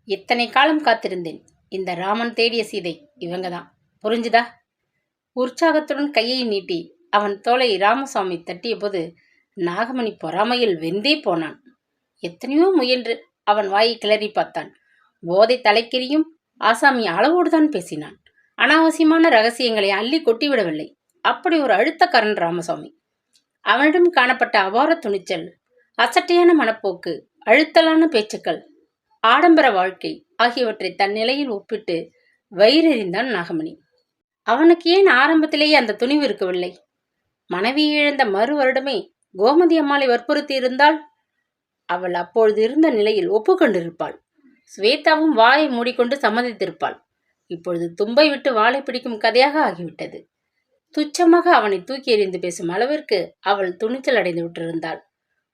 இத்தனை காலம் காத்திருந்தேன். இந்த ராமன் தேடிய சீதை இவங்கதான். புரிஞ்சுதா? உற்சாகத்துடன் கையை நீட்டி அவன் தோளை ராமசாமி தட்டிய போது நாகமணி பொறாமையில் வெந்தே போனான். எத்தனையோ முயன்று அவன் வாயை கிளறி பார்த்தான். போதை தலைக்கெறியும் ஆசாமி அளவோடுதான் பேசினான். அனாவசியமான ரகசியங்களை அள்ளி கொட்டிவிடவில்லை. அப்படி ஒரு அழுத்தக்காரன் ராமசாமி. அவனிடம் காணப்பட்ட அபார துணிச்சல், அசட்டையான மனப்போக்கு, அழுத்தலான பேச்சுக்கள், ஆடம்பர வாழ்க்கை ஆகியவற்றை தன் நிலையில் ஒப்பிட்டு வயிறெறிந்தான் நாகமணி. அவனுக்கு ஏன் ஆரம்பத்திலேயே அந்த துணிவு இருக்கவில்லை? மனைவி இழந்த மறு வருடமே கோமதி அம்மாளை வற்புறுத்தி இருந்தால் அவள் அப்பொழுது இருந்த நிலையில் ஒப்புக்கொண்டிருப்பாள். ஸ்வேதாவும் வாயை மூடிக்கொண்டு சம்மதித்திருப்பாள். இப்பொழுது தும்பை விட்டு வாளை பிடிக்கும் கதையாக ஆகிவிட்டது. துச்சமாக அவனை தூக்கி எறிந்து பேசும் அளவிற்கு அவள் துணிச்சல் அடைந்து விட்டிருந்தாள்.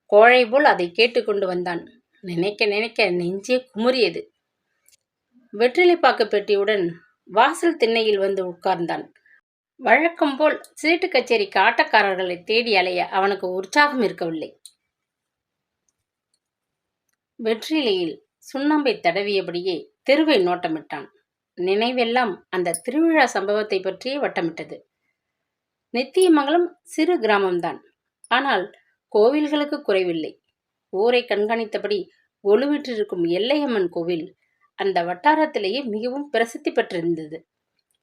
கோழை போல் அதை கேட்டுக்கொண்டு வந்தான். நினைக்க நினைக்க நெஞ்சே குமுறியது. வெற்றிலைப்பாக்கு பெட்டியுடன் வாசல் திண்ணையில் வந்து உட்கார்ந்தான். வழக்கம் போல் சீட்டு கச்சேரிக்கு ஆட்டக்காரர்களை தேடி அலைய அவனுக்கு உற்சாகம் இருக்கவில்லை. வெற்றிலையில் சுண்ணாம்பை தடவியபடியே தெருவை நோட்டமிட்டான். நினைவெல்லாம் அந்த திருவிழா சம்பவத்தை பற்றியே வட்டமிட்டது. நித்தியமங்கலம் சிறு கிராமம்தான். ஆனால் கோவில்களுக்கு குறைவில்லை. ஊரை கண்காணித்தபடி ஒழுவிற்றிருக்கும் எல்லையம்மன் கோவில் அந்த வட்டாரத்திலேயே மிகவும் பிரசித்தி பெற்றிருந்தது.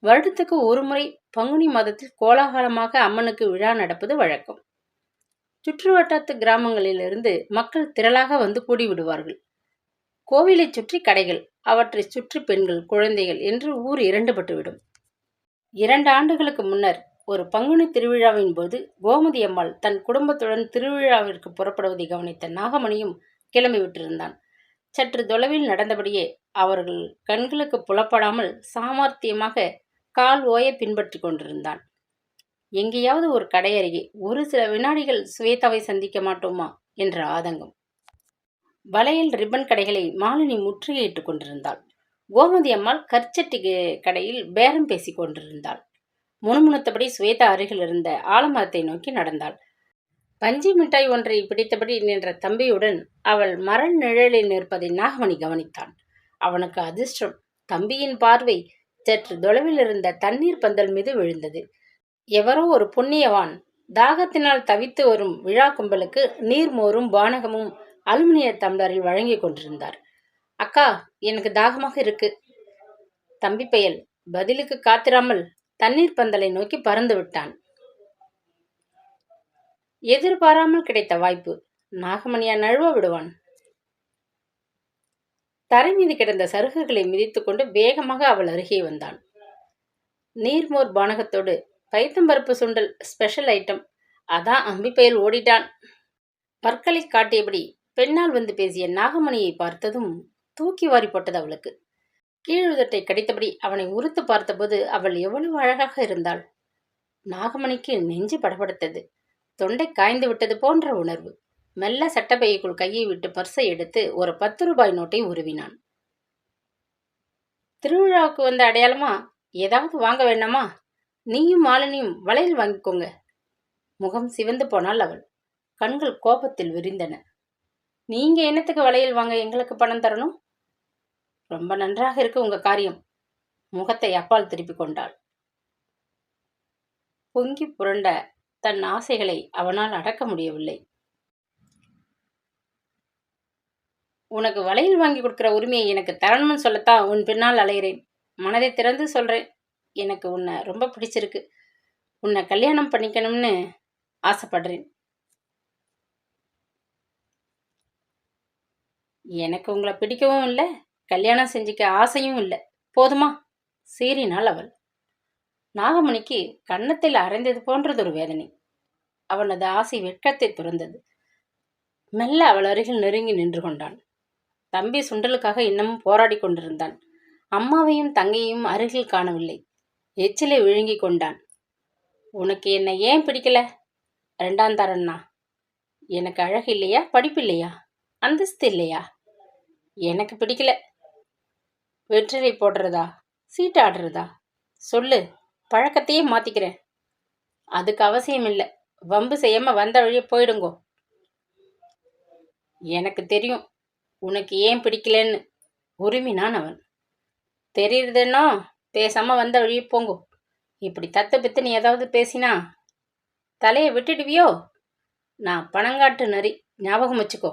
வருடத்துக்கு ஒரு முறை பங்குனி மாதத்தில் கோலாகலமாக அம்மனுக்கு விழா நடப்பது வழக்கம். சுற்று வட்டாரத்து கிராமங்களிலிருந்து மக்கள் திரளாக வந்து கூடிவிடுவார்கள். கோவிலை சுற்றி கடைகள், அவற்றை சுற்றி பெண்கள், குழந்தைகள் என்று ஊர் இரண்டுபட்டுவிடும். 2 ஆண்டுகளுக்கு முன்னர் ஒரு பங்குனி திருவிழாவின் போது கோமதி அம்மாள் தன் குடும்பத்துடன் திருவிழாவிற்கு புறப்படுவதை கவனித்த நாகமணியும் கிளம்பிவிட்டிருந்தான். சற்று தொலைவில் நடந்தபடியே அவர்கள் கண்களுக்கு புலப்படாமல் சாமர்த்தியமாக கால் ஓய பின்பற்றி கொண்டிருந்தான். எங்கேயாவது ஒரு கடை அருகே ஒரு சில வினாடிகள் ஸ்வேதாவை சந்திக்க மாட்டோமா என்ற ஆதங்கம். வளையல் ரிப்பன் கடைகளை மாலினி முற்றுகையிட்டுக் கொண்டிருந்தாள். கோமதி அம்மாள் கற்சட்டி கடையில் பேரம் பேசி கொண்டிருந்தாள். முணுமுணுத்தபடி ஸ்வேதா அருகில் இருந்த ஆலமரத்தை நோக்கி நடந்தாள். பஞ்சி மிட்டாய் ஒன்றை பிடித்தபடி நின்ற தம்பியுடன் அவள் மர நிழலில் நிற்பதை நாகமணி கவனித்தான். அவனுக்கு அதிர்ஷ்டம். தம்பியின் பார்வை சற்று தொலைவில் இருந்த தண்ணீர் பந்தல் மீது விழுந்தது. எவரோ ஒரு புண்ணியவான் தாகத்தினால் தவித்து வரும் விழா கும்பலுக்கு நீர்மோரும் பானகமும் அலுமினிய தம்ளரில் வழங்கி கொண்டிருந்தார். அக்கா, எனக்கு தாகமாக இருக்கு. தம்பி பயல் பதிலுக்கு காத்திராமல் தண்ணீர் பந்தலை நோக்கி பறந்து விட்டான். எதிர்பாராமல் கிடைத்த வாய்ப்பு. நாகமணியா நழுவ விடுவான்? தரை மீது கிடந்த சருகுகளை மிதித்து கொண்டு வேகமாக அவள் அருகே வந்தான். நீர்மோர் பானகத்தோடு பைத்தம்பருப்பு சுண்டல் ஸ்பெஷல் ஐட்டம். அதான் அம்பி பயல் ஓடிட்டான். பற்களை காட்டியபடி பெண்ணால் வந்து பேசிய நாகமணியை பார்த்ததும் தூக்கி வாரி போட்டது அவளுக்கு. கீழுதட்டை கடித்தபடி அவனை உறுத்து பார்த்தபோது அவள் எவ்வளவு அழகாக இருந்தாள். நாகமணிக்கு நெஞ்சு படபடுத்தது. தொண்டை காய்ந்து விட்டது போன்ற உணர்வு. மெல்ல சட்டப்பைக்குள் கையை விட்டு பர்ஸை எடுத்து ஒரு 10 ரூபாய் நோட்டை உருவினான். திருவிழாவுக்கு வந்த அடையாளமா? ஏதாவது வாங்க வேண்டாமா? நீயும் மாலினியும் வளையல் வாங்கிக்கோங்க. முகம் சிவந்து போனாள் அவள். கண்கள் கோபத்தில் விரிந்தன. நீங்க என்னத்துக்கு வளையல் வாங்க எங்களுக்கு பணம் தரணும்? ரொம்ப நன்றாக இருக்கு உங்க காரியம். முகத்தை அப்பால் திருப்பி கொண்டாள். பொங்கி புரண்ட தன் ஆசைகளை அவனால் அடக்க முடியவில்லை. உனக்கு வளையல் வாங்கி கொடுக்கிற உரிமையை எனக்கு தரணும்னு சொல்லத்தான் உன் பின்னால் அலைகிறேன். மனதை திறந்து சொல்றேன். எனக்கு உன்னை ரொம்ப பிடிச்சிருக்கு. உன்னை கல்யாணம் பண்ணிக்கணும்னு ஆசைப்படுறேன். எனக்கு உங்களை பிடிக்கவும் இல்லை, கல்யாணம் செஞ்சுக்க ஆசையும் இல்லை. போதுமா? சீறினாள் அவள். நாகமணிக்கு கன்னத்தில் அரைந்தது போன்றதொரு வேதனை. அவனது ஆசை வெட்கத்தை துறந்தது. மெல்ல அவள் அருகில் நெருங்கி நின்று கொண்டான். தம்பி சுண்டலுக்காக இன்னமும் போராடி கொண்டிருந்தான். அம்மாவையும் தங்கையும் அருகில் காணவில்லை. எச்சிலை விழுங்கி கொண்டான். உனக்கு என்னை ஏன் பிடிக்கல? 2ஆம் தரன்னா? எனக்கு அழகு இல்லையா? படிப்பு இல்லையா? அந்தஸ்து இல்லையா? எனக்கு பிடிக்கல. வெற்றிலை போடுறதா? சீட்டு ஆடுறதா? சொல்லு, பழக்கத்தையே மாத்திக்கிறேன். அதுக்கு அவசியம் இல்லை. வம்பு செய்யாம வந்த வழியே போயிடுங்கோ. எனக்கு தெரியும் உனக்கு ஏன் பிடிக்கலன்னு. உருமினான் அவன். தெரியுதுன்னா பேசாம வந்த வழியே போங்கோ. இப்படி தத்து பித்து நீ ஏதாவது பேசினா தலையை விட்டுடுவியோ? நான் பணங்காட்டு நரி, ஞாபகம் வச்சுக்கோ.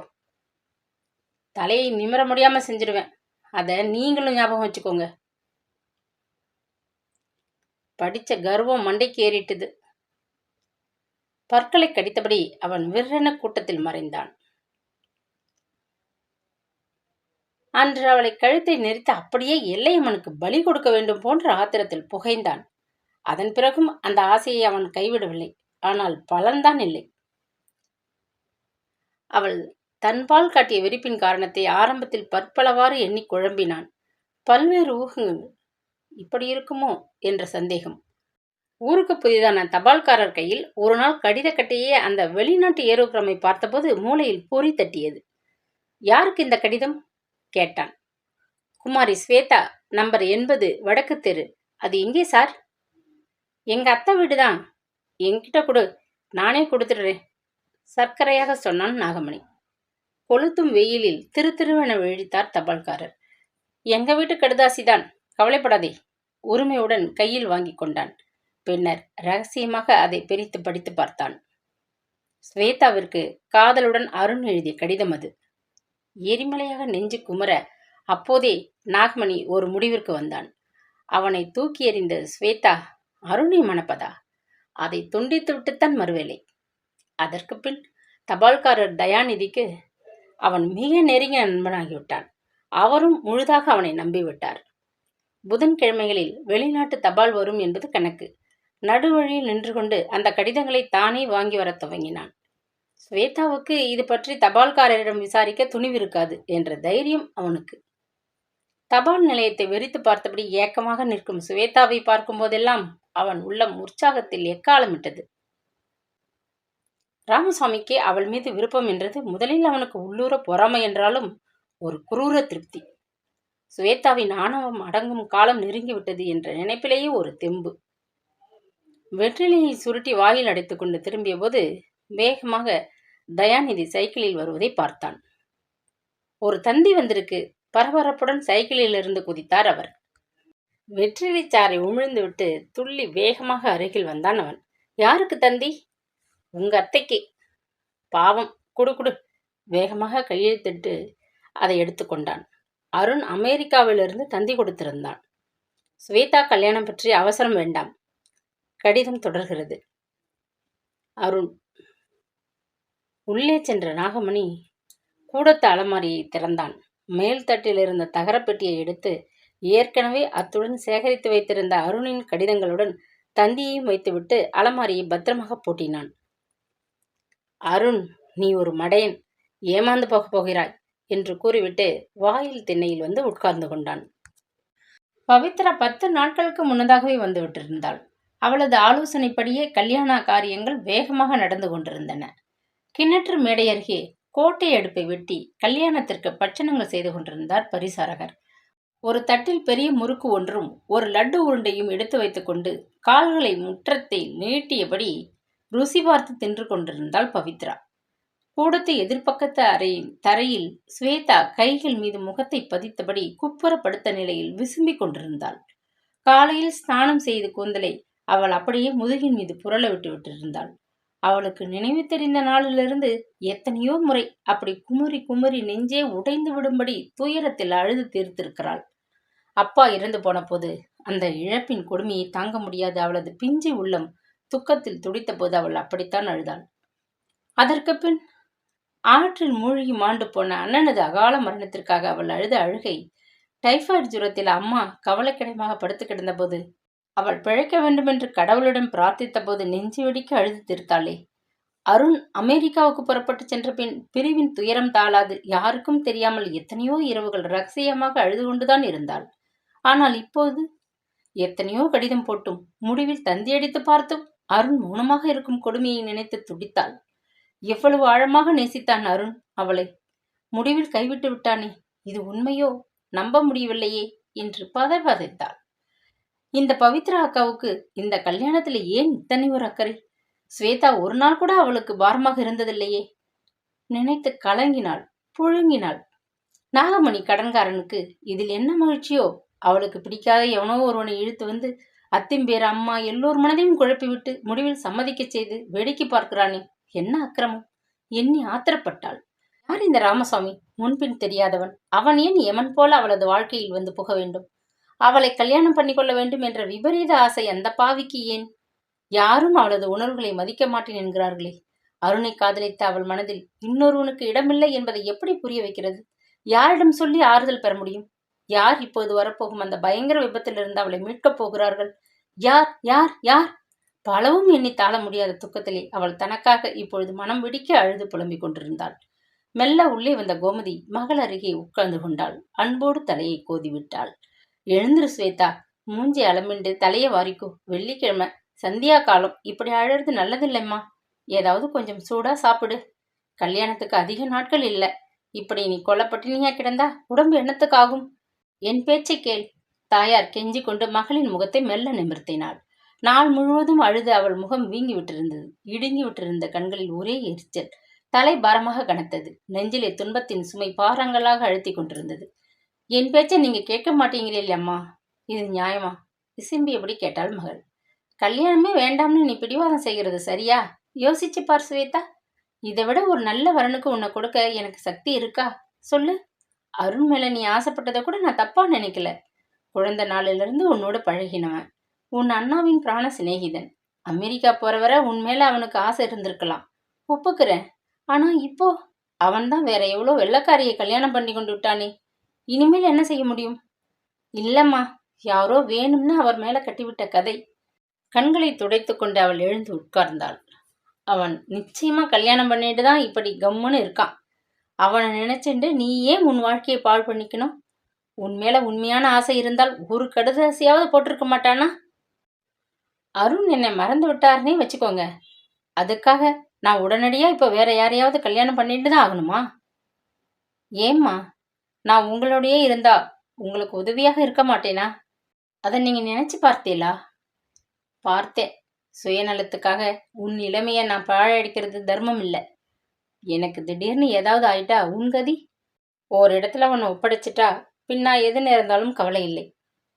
தலையை நிமிர முடியாம செஞ்சிடுவேன். அதை நீங்களும் ஞாபகம் வச்சுக்கோங்க. படிச்ச கர்வம் மண்டைக்கு ஏறிட்டுது. பற்களை கடித்தபடி அவன் விற்றென கூட்டத்தில் மறைந்தான். அன்று அவளை கழுத்தை நெரித்து அப்படியே எல்லையம்மனுக்கு பலி கொடுக்க வேண்டும் போன்ற ஆத்திரத்தில் புகைந்தான். அதன் பிறகும் அந்த ஆசையை அவன் கைவிடவில்லை. ஆனால் பலன்தான் இல்லை. அவள் தன்பால் காட்டிய வெறுப்பின் காரணத்தை ஆரம்பத்தில் பற்பலவாறு எண்ணி குழம்பினான். பல்வேறு ஊகங்கள். இப்படி இருக்குமோ என்ற சந்தேகம். ஊருக்கு புதிதான தபால்காரர் கையில் ஒரு நாள் கடித கட்டையே அந்த வெளிநாட்டு ஏரோகிராமை பார்த்தபோது மூளையில் பொறி தட்டியது. யாருக்கு இந்த கடிதம் கேட்டான். குமாரி ஸ்வேதா, நம்பர் 80, வடக்கு தெரு. அது எங்கே சார்? எங்க அத்தை வீடுதான். என்கிட்ட கொடு, நானே கொடுத்துடுறேன், சர்க்கரையாக சொன்னான் நாகமணி. கொளுத்தும் வெயிலில் திரு திருவென விழித்தார் தபால்காரர். எங்க வீட்டு கடுதாசிதான், கவலைப்படாதே, உரிமையுடன் கையில் வாங்கி கொண்டான். பின்னர் ரகசியமாக அதை பிரித்து படித்து பார்த்தான். ஸ்வேதாவிற்கு காதலுடன் அருண் எழுதிய கடிதம் அது. எரிமலையாக நெஞ்சு குமர அப்போதே நாகமணி ஒரு முடிவிற்கு வந்தான். அவனை தூக்கி எறிந்த ஸ்வேதா அருணை மணப்பதா? அதை துண்டித்து விட்டுத்தான் மறுவேலை. அதற்கு பின் தபால்காரர் தயாநிதிக்கு அவன் மிக நெருங்கிய நண்பனாகிவிட்டான். அவரும் முழுதாக அவனை நம்பிவிட்டார். புதன்கிழமைகளில் வெளிநாட்டு தபால் வரும் என்பது கணக்கு. நடுவழியில் நின்று கொண்டு அந்த கடிதங்களை தானே வாங்கி வர துவங்கினான். ஸ்வேதாவுக்கு இது பற்றி தபால்காரரிடம் விசாரிக்க துணிவிருக்காது என்ற தைரியம் அவனுக்கு. தபால் நிலையத்தை வெறித்து பார்த்தபடி ஏக்கமாக நிற்கும் ஸ்வேதாவை பார்க்கும் போதெல்லாம் அவன் உள்ளம் உற்சாகத்தில் எக்காலமிட்டது. ராமசாமிக்கு அவள் மீது விருப்பம் என்றது முதலில் அவனுக்கு உள்ளூர பொறாமை என்றாலும் ஒரு குரூர திருப்தி. ஸ்வேதாவின் ஆணவம் அடங்கும் காலம் நெருங்கிவிட்டது என்ற நினைப்பிலேயே ஒரு தெம்பு. வெற்றிலையை சுருட்டி வாயில் அடைத்துக் கொண்டு திரும்பிய போது வேகமாக தயாநிதி சைக்கிளில் வருவதை பார்த்தான். ஒரு தந்தி வந்திருக்கு. பரபரப்புடன் சைக்கிளில் இருந்து குதித்தார் அவர். வெற்றிலை சாறை உமிழ்ந்து விட்டு துள்ளி வேகமாக அருகில் வந்தான் அவன். யாருக்கு தந்தி? உங்க அத்தைக்கு. பாவம், குடு குடு. வேகமாக கையெழுத்திட்டு அதை எடுத்துக்கொண்டான். அருண் அமெரிக்காவிலிருந்து தந்தி கொடுத்திருந்தான். ஸ்வேதா கல்யாணம் பற்றி அவசரம் வேண்டாம். கடிதம் தொடர்கிறது. அருண். உள்ளே சென்ற நாகமணி கூடத்து அலமாரியை திறந்தான். மேல் தட்டில் இருந்த தகரப்பெட்டியை எடுத்து ஏற்கனவே அத்துடன் சேகரித்து வைத்திருந்த அருணின் கடிதங்களுடன் தந்தியையும் வைத்துவிட்டு அலமாரியை பத்திரமாக பூட்டினான். அருண், நீ ஒரு மடையன், ஏமாந்து போகப் போகிறாய் என்று கூறிவிட்டு வாயில் திண்ணையில் வந்து உட்கார்ந்து கொண்டான். பவித்ரா 10 நாட்களுக்கு முன்னதாகவே வந்துவிட்டிருந்தாள். அவளது ஆலோசனைப்படியே கல்யாண காரியங்கள் வேகமாக நடந்து கொண்டிருந்தன. கிணற்று மேடை அருகே கோட்டை அடுப்பை வெட்டி கல்யாணத்திற்கு பட்சணங்கள் செய்து கொண்டிருந்தார் பரிசாரகர். ஒரு தட்டில் பெரிய முறுக்கு ஒன்றும் ஒரு லட்டு உருண்டையும் எடுத்து வைத்துக்கொண்டு கால்களை முற்றத்தை நீட்டியபடி ருசி பார்த்து தின்று கொண்டிருந்தாள் பவித்ரா. கூடத்து எதிர்பக்கத்து அறையின் தரையில் ஸ்வேதா கைகள் மீது முகத்தை பதித்தபடி குப்புற படுத்த நிலையில் விசும்பிக் கொண்டிருந்தாள். காலையில் ஸ்நானம் செய்து கூந்தலை அவள் அப்படியே முதுகின் மீது புரள விட்டு விட்டிருந்தாள். அவளுக்கு நினைவு தெரிந்த நாளிலிருந்து எத்தனையோ முறை அப்படி குமுறி குமுறி நெஞ்சே உடைந்து விடும்படி துயரத்தில் அழுது தீர்த்திருக்கிறாள். அப்பா இறந்து போன போது அந்த இழப்பின் கொடுமையை தாங்க முடியாத அவளது பிஞ்சு உள்ளம் துக்கத்தில் துடித்த போது அவள் அப்படித்தான் அழுதாள். அதற்கு பின் ஆற்றில் மூழ்கி மாண்டு போன அண்ணனது அகால மரணத்திற்காக அவள் அழுத அழுகை, டைபாய்டு ஜுரத்தில் அம்மா கவலைக்கிடமாக படுத்து கிடந்த போது அவள் பிழைக்க வேண்டுமென்று கடவுளிடம் பிரார்த்தித்த போது நெஞ்சு வெடிக்க அழுது தீர்த்தாளே. அருண் அமெரிக்காவுக்கு புறப்பட்டு சென்ற பின் பிரிவின் துயரம் தாளாது யாருக்கும் தெரியாமல் எத்தனையோ இரவுகள் ரகசியமாக அழுது கொண்டுதான் இருந்தாள். ஆனால் இப்போது எத்தனையோ கடிதம் போட்டும் முடிவில் தந்தியடித்து பார்த்தும் அருண் மௌனமாக இருக்கும் கொடுமையை நினைத்து துடித்தாள். எவ்வளவு ஆழமாக நேசித்தான் அருண் அவளை. முடிவில் கைவிட்டு விட்டானே, இது உண்மையோ? நம்ப முடியவில்லையே என்று பதைத்தாள். இந்த பவித்ரா அக்காவுக்கு இந்த கல்யாணத்துல ஏன் இத்தனை ஒரு அக்கறை? ஸ்வேதா ஒரு நாள் கூட அவளுக்கு பாரமாக இருந்ததில்லையே. நினைத்து கலங்கினாள், புழுங்கினாள். நாகமணி கடன்காரனுக்கு இதில் என்ன மகிழ்ச்சியோ, அவளுக்கு பிடிக்காத எவனோ ஒருவனை இழுத்து வந்து அத்திம்பேர் அம்மா எல்லோர் மனதையும் குழப்பிவிட்டு முடிவில் சம்மதிக்க செய்து வேடிக்கை பார்க்கிறானே, என்ன அக்கிரமம்! எண்ணி ஆத்திரப்பட்டாள். யார் இந்த ராமசாமி? முன்பின் தெரியாதவன். அவன் ஏன் யமன் போல அவளது வாழ்க்கையில் வந்து புக வேண்டும்? அவளை கல்யாணம் பண்ணிக்கொள்ள வேண்டும் என்ற விபரீத ஆசை அந்த பாவிக்கு ஏன்? யாரும் அவளது உணர்வுகளை மதிக்க மாட்டேன் என்கிறார்களே. அருணை காதலித்த அவள் மனதில் இன்னொருவனுக்கு இடமில்லை என்பதை எப்படி புரிய வைக்கிறது? யாரிடம் சொல்லி ஆறுதல் பெற முடியும்? யார் இப்போது வரப்போகும் அந்த பயங்கர விபத்திலிருந்து அவளை மீட்கப் போகிறார்கள்? யார் யார் யார்? பலவும் எண்ணி தாழ முடியாத துக்கத்திலே அவள் தனக்காக இப்பொழுது மனம் விடிக்க அழுது புலம்பிக் கொண்டிருந்தாள். மெல்ல உள்ளே வந்த கோமதி மகள் அருகே உட்கார்ந்து கொண்டாள். அன்போடு தலையை கோதிவிட்டாள். எழுந்திரு ஸ்வேதா, மூஞ்சி அலம்பிண்டு தலையை வாரிக்கோ. வெள்ளிக்கிழமை சந்தியா காலம், இப்படி அழறது நல்லதில்லைம்மா. ஏதாவது கொஞ்சம் சூடா சாப்பிடு. கல்யாணத்துக்கு அதிக நாட்கள் இல்ல. இப்படி நீ கொல்லப்பட்டினியா கிடந்தா உடம்பு என்னத்துக்காகும்? என் பேச்சை கேள். தாயார் கெஞ்சி கொண்டு மகளின் முகத்தை மெல்ல நிமிர்த்தினாள். நாள் முழுவதும் அழுது அவள் முகம் வீங்கி விட்டிருந்தது. இடுங்கி விட்டிருந்த கண்களில் ஒரே எரிச்சல். தலை பாரமாக கனத்தது. நெஞ்சிலே துன்பத்தின் சுமை பாரங்களாக அழுத்தி கொண்டிருந்தது. என் பேச்சை நீங்க கேட்க மாட்டீங்களே அம்மா, இது நியாயமா? விசும்பியபடி கேட்டாள் மகள். கல்யாணமே வேண்டாம்னு நீ பிடிவாதம் செய்கிறது சரியா? யோசிச்சு பார் ஸ்வேதா. இதை விட ஒரு நல்ல வரனுக்கு உன்னை கொடுக்க எனக்கு சக்தி இருக்கா சொல்லு. அருண் மேல நீ ஆசைப்பட்டதை கூட நான் தப்பா நினைக்கல. குழந்தை நாளிலிருந்து உன்னோட பழகினவன். உன் அண்ணாவின் பிராண சிநேகிதன். அமெரிக்கா போறவரை உன் மேல அவனுக்கு ஆசை இருந்திருக்கலாம், ஒப்புக்கிறேன். ஆனா இப்போ அவன்தான் வேற எவ்வளோ வெள்ளக்காரியை கல்யாணம் பண்ணி கொண்டு விட்டானே. இனிமேல் என்ன செய்ய முடியும்? இல்லம்மா, யாரோ வேணும்னு அவர் மேல கட்டிவிட்ட கதை. கண்களை துடைத்து கொண்டு அவள் எழுந்து உட்கார்ந்தாள். அவன் நிச்சயமா கல்யாணம் பண்ணிட்டு தான் இப்படி கம்முன்னு இருக்கான். அவனை நினைச்சுண்டு நீ ஏன் உன் வாழ்க்கையை பாழ் பண்ணிக்கணும்? உன் மேல உண்மையான ஆசை இருந்தால் ஒரு கடுதாசையாவது போட்டிருக்க மாட்டானா? அருண் என்னை மறந்து விட்டாருன்னே வச்சுக்கோங்க. அதுக்காக நான் உடனடியா இப்ப வேற யாரையாவது கல்யாணம் பண்ணிட்டு தான் ஆகணுமா? ஏம்மா, நான் உங்களோடயே இருந்தா உங்களுக்கு உதவியாக இருக்க மாட்டேனா? அதை நீங்க நினைச்சு பார்த்தீங்களா? பார்த்தேன். சுயநலத்துக்காக உன் இளமைய நான் பாழடிக்கிறது தர்மம் இல்லை. எனக்கு திடீர்னு ஏதாவது ஆயிட்டா உன் கதி? ஒரு இடத்துல உன்னை ஒப்படைச்சிட்டா பின்னா எது நேர்ந்தாலும் கவலை இல்லை.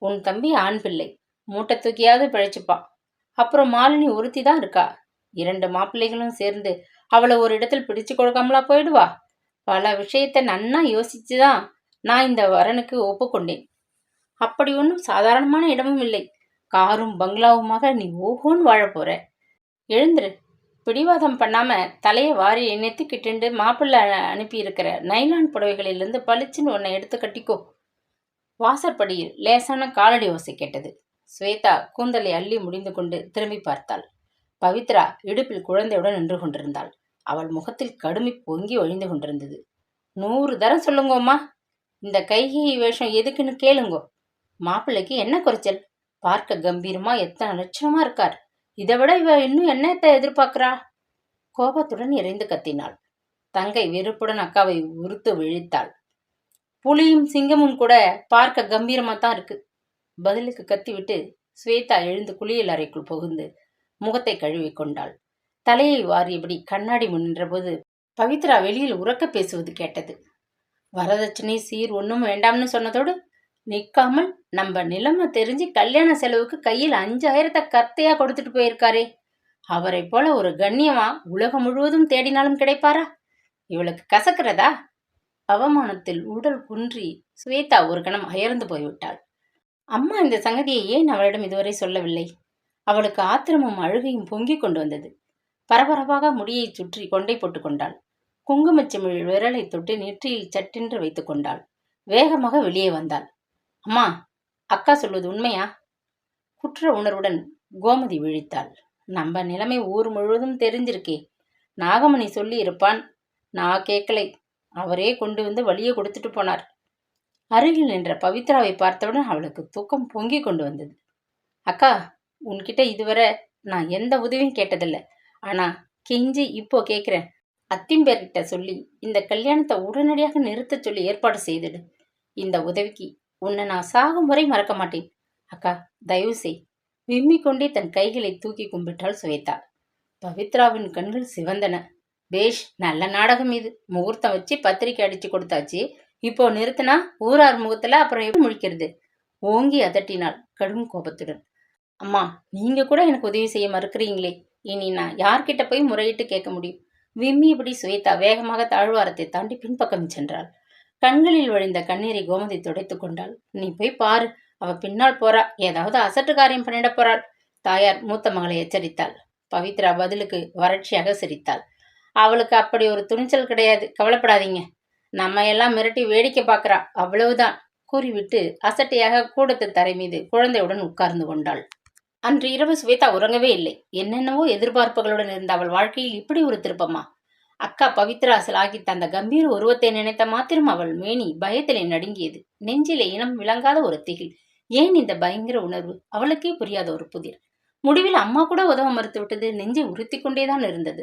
உன் தம்பி ஆண் பிள்ளை, மூட்டை தூக்கியாவது பிழைச்சுப்பான். அப்புறம் மாலினி ஒருத்தி தான் இருக்கா. 2 மாப்பிள்ளைகளும் சேர்ந்து அவளை ஒரு இடத்தில் பிடிச்சு கொடுக்காமலா போயிடுவா? பல விஷயத்தை நன்னா யோசிச்சுதான் நான் இந்த வரனுக்கு ஒப்புக்கொண்டேன். அப்படி ஒன்றும் சாதாரணமான இடமும் இல்லை. காரும் பங்களாவுமாக நீ ஓஹோன்னு வாழ போற. எழுந்துரு. பிடிவாதம் பண்ணாம தலையை வாரி நெத்திக்கிட்டு மாப்பிள்ளை அனுப்பி இருக்கிற நைலான் புடவைகளிலிருந்து பளிச்சுன்னு உன்னை எடுத்து கட்டிக்கோ. வாசற்படியில் லேசான காலடி ஓசை கேட்டது. ஸ்வேதா கூந்தலை அள்ளி முடிந்து கொண்டு திரும்பி பார்த்தாள். பவித்ரா இடுப்பில் குழந்தையுடன் நின்று கொண்டிருந்தாள். அவள் முகத்தில் கடுமை பொங்கி ஒழிந்து கொண்டிருந்தது. 100 தரம் சொல்லுங்கோம்மா, இந்த கைகை வேஷம் எதுக்குன்னு கேளுங்கோ. மாப்பிள்ளைக்கு என்ன குறைச்சல்? பார்க்க கம்பீரமா எத்தனை லட்சணமா இருக்கார். இதை விட இவ இன்னும் என்னத்தை எதிர்பார்க்கிறா? கோபத்துடன் இறைந்து கத்தினாள். தங்கை வெறுப்புடன் அக்காவை உறுத்து விழித்தாள். புலியும் சிங்கமும் கூட பார்க்க கம்பீரமா தான் இருக்கு. பதிலுக்கு கத்திவிட்டு ஸ்வேதா எழுந்து குளியல் அறைக்குள் புகுந்து முகத்தை கழுவி கொண்டாள். தலையை வாரியபடி கண்ணாடி முன் நின்றபோது பவித்ரா வெளியில் உறக்க பேசுவது கேட்டது. வரதட்சணை சீர் ஒன்றும் வேண்டாம்னு சொன்னதோடு நிற்காமல் நம்ம நிலைமை தெரிஞ்சு கல்யாண செலவுக்கு கையில் 5000 கத்தையா கொடுத்துட்டு போயிருக்காரே. அவரை போல ஒரு கண்ணியமா உலகம் முழுவதும் தேடினாலும் கிடைப்பாரா? இவளுக்கு கசக்கிறதா? அவமானத்தில் உடல் குன்றி ஸ்வேதா ஒரு கணம் அயர்ந்து போய்விட்டாள். அம்மா இந்த சங்கதியை ஏன் அவளிடம் இதுவரை சொல்லவில்லை? அவளுக்கு ஆத்திரமும் அழுகையும் பொங்கிக் கொண்டு வந்தது. பரபரப்பாக முடியை சுற்றி கொண்டை போட்டுக் கொண்டாள். குங்குமச்சிமிழ் விரலை தொட்டு நெற்றியில் சட்டென்று வைத்துக் கொண்டாள். வேகமாக வெளியே வந்தாள். அம்மா, அக்கா சொல்வது உண்மையா? குற்ற உணர்வுடன் கோமதி விழித்தாள். நம்ம நிலைமை ஊர் முழுவதும் தெரிஞ்சிருக்கே. நாகமணி சொல்லி இருப்பான், நான் கேட்கலை. அவரே கொண்டு வந்து வழியை கொடுத்துட்டு போனார். அருகில் நின்ற பவித்ராவை பார்த்தவுடன் அவளுக்கு தூக்கம் பொங்கி கொண்டு வந்தது. அக்கா, உன்கிட்ட இதுவரை நான் எந்த உதவியும் கேட்டதில்லை. ஆனா கெஞ்சி இப்போ கேட்கிறேன். அத்திம்பேர்கிட்ட சொல்லி இந்த கல்யாணத்தை உடனடியாக நிறுத்த சொல்லி ஏற்பாடு செய்திடு. இந்த உதவிக்கு உன்னை நான் சாகும் வரை மறக்க மாட்டேன். அக்கா, தயவு செய். விம்மிக் கொண்டே தன் கைகளை தூக்கி கும்பிட்டாள் ஸ்வேதா. பவித்ராவின் கண்கள் சிவந்தன. பேஷ், நல்ல நாடகம் இது. முகூர்த்தம் வச்சு பத்திரிக்கை அடிச்சு கொடுத்தாச்சு. இப்போ நிறுத்தினா ஊரார் முகத்துல அப்புறம் எப்படி முழிக்கிறது? ஓங்கி அதட்டினாள் கடும் கோபத்துடன். அம்மா, நீங்க கூட எனக்கு உதவி செய்ய மறுக்கிறீங்களே, இனி நான் யார்கிட்ட போய் முறையிட்டு கேட்க முடியும்? விம்மியபடி சுவேதா வேகமாக தாழ்வாரத்தை தாண்டி பின்பக்கம் சென்றாள். கண்களில் வழிந்த கண்ணீரை கோமதி துடைத்துக் கொண்டாள். நீ போய் பாரு, அவ பின்னால் போறா, ஏதாவது அசட்டு காரியம் பண்ணிட போறாள். தாயார் மூத்த மகளை எச்சரித்தாள். பவித்ரா பதிலுக்கு வறட்சியாக சிரித்தாள். அவளுக்கு அப்படி ஒரு துணிச்சல் கிடையாது, கவலைப்படாதீங்க. நம்ம எல்லாம் மிரட்டி வேடிக்கை பார்க்கறா, அவ்வளவுதான் கூறிவிட்டு அசட்டையாக கூடத்து தரை மீது குழந்தையுடன் உட்கார்ந்து கொண்டாள். அன்று இரவு சுவேதா உறங்கவே இல்லை. என்னென்னவோ எதிர்பார்ப்புகளுடன் இருந்த அவள் வாழ்க்கையில் இப்படி ஒரு திருப்பமா? அக்கா பவித்ரா ஆகி தந்த கம்பீர உருவத்தை நினைத்த மாத்திரம் அவள் மேனி பயத்திலே நடுங்கியது. நெஞ்சிலே இனம் விளங்காத ஒரு திகில். ஏன் இந்த பயங்கர உணர்வு? அவளுக்கே புரியாத ஒரு புதிர். முடிவில் அம்மா கூட உதவ மறுத்து விட்டது. நெஞ்சை உறுத்தி கொண்டேதான் இருந்தது.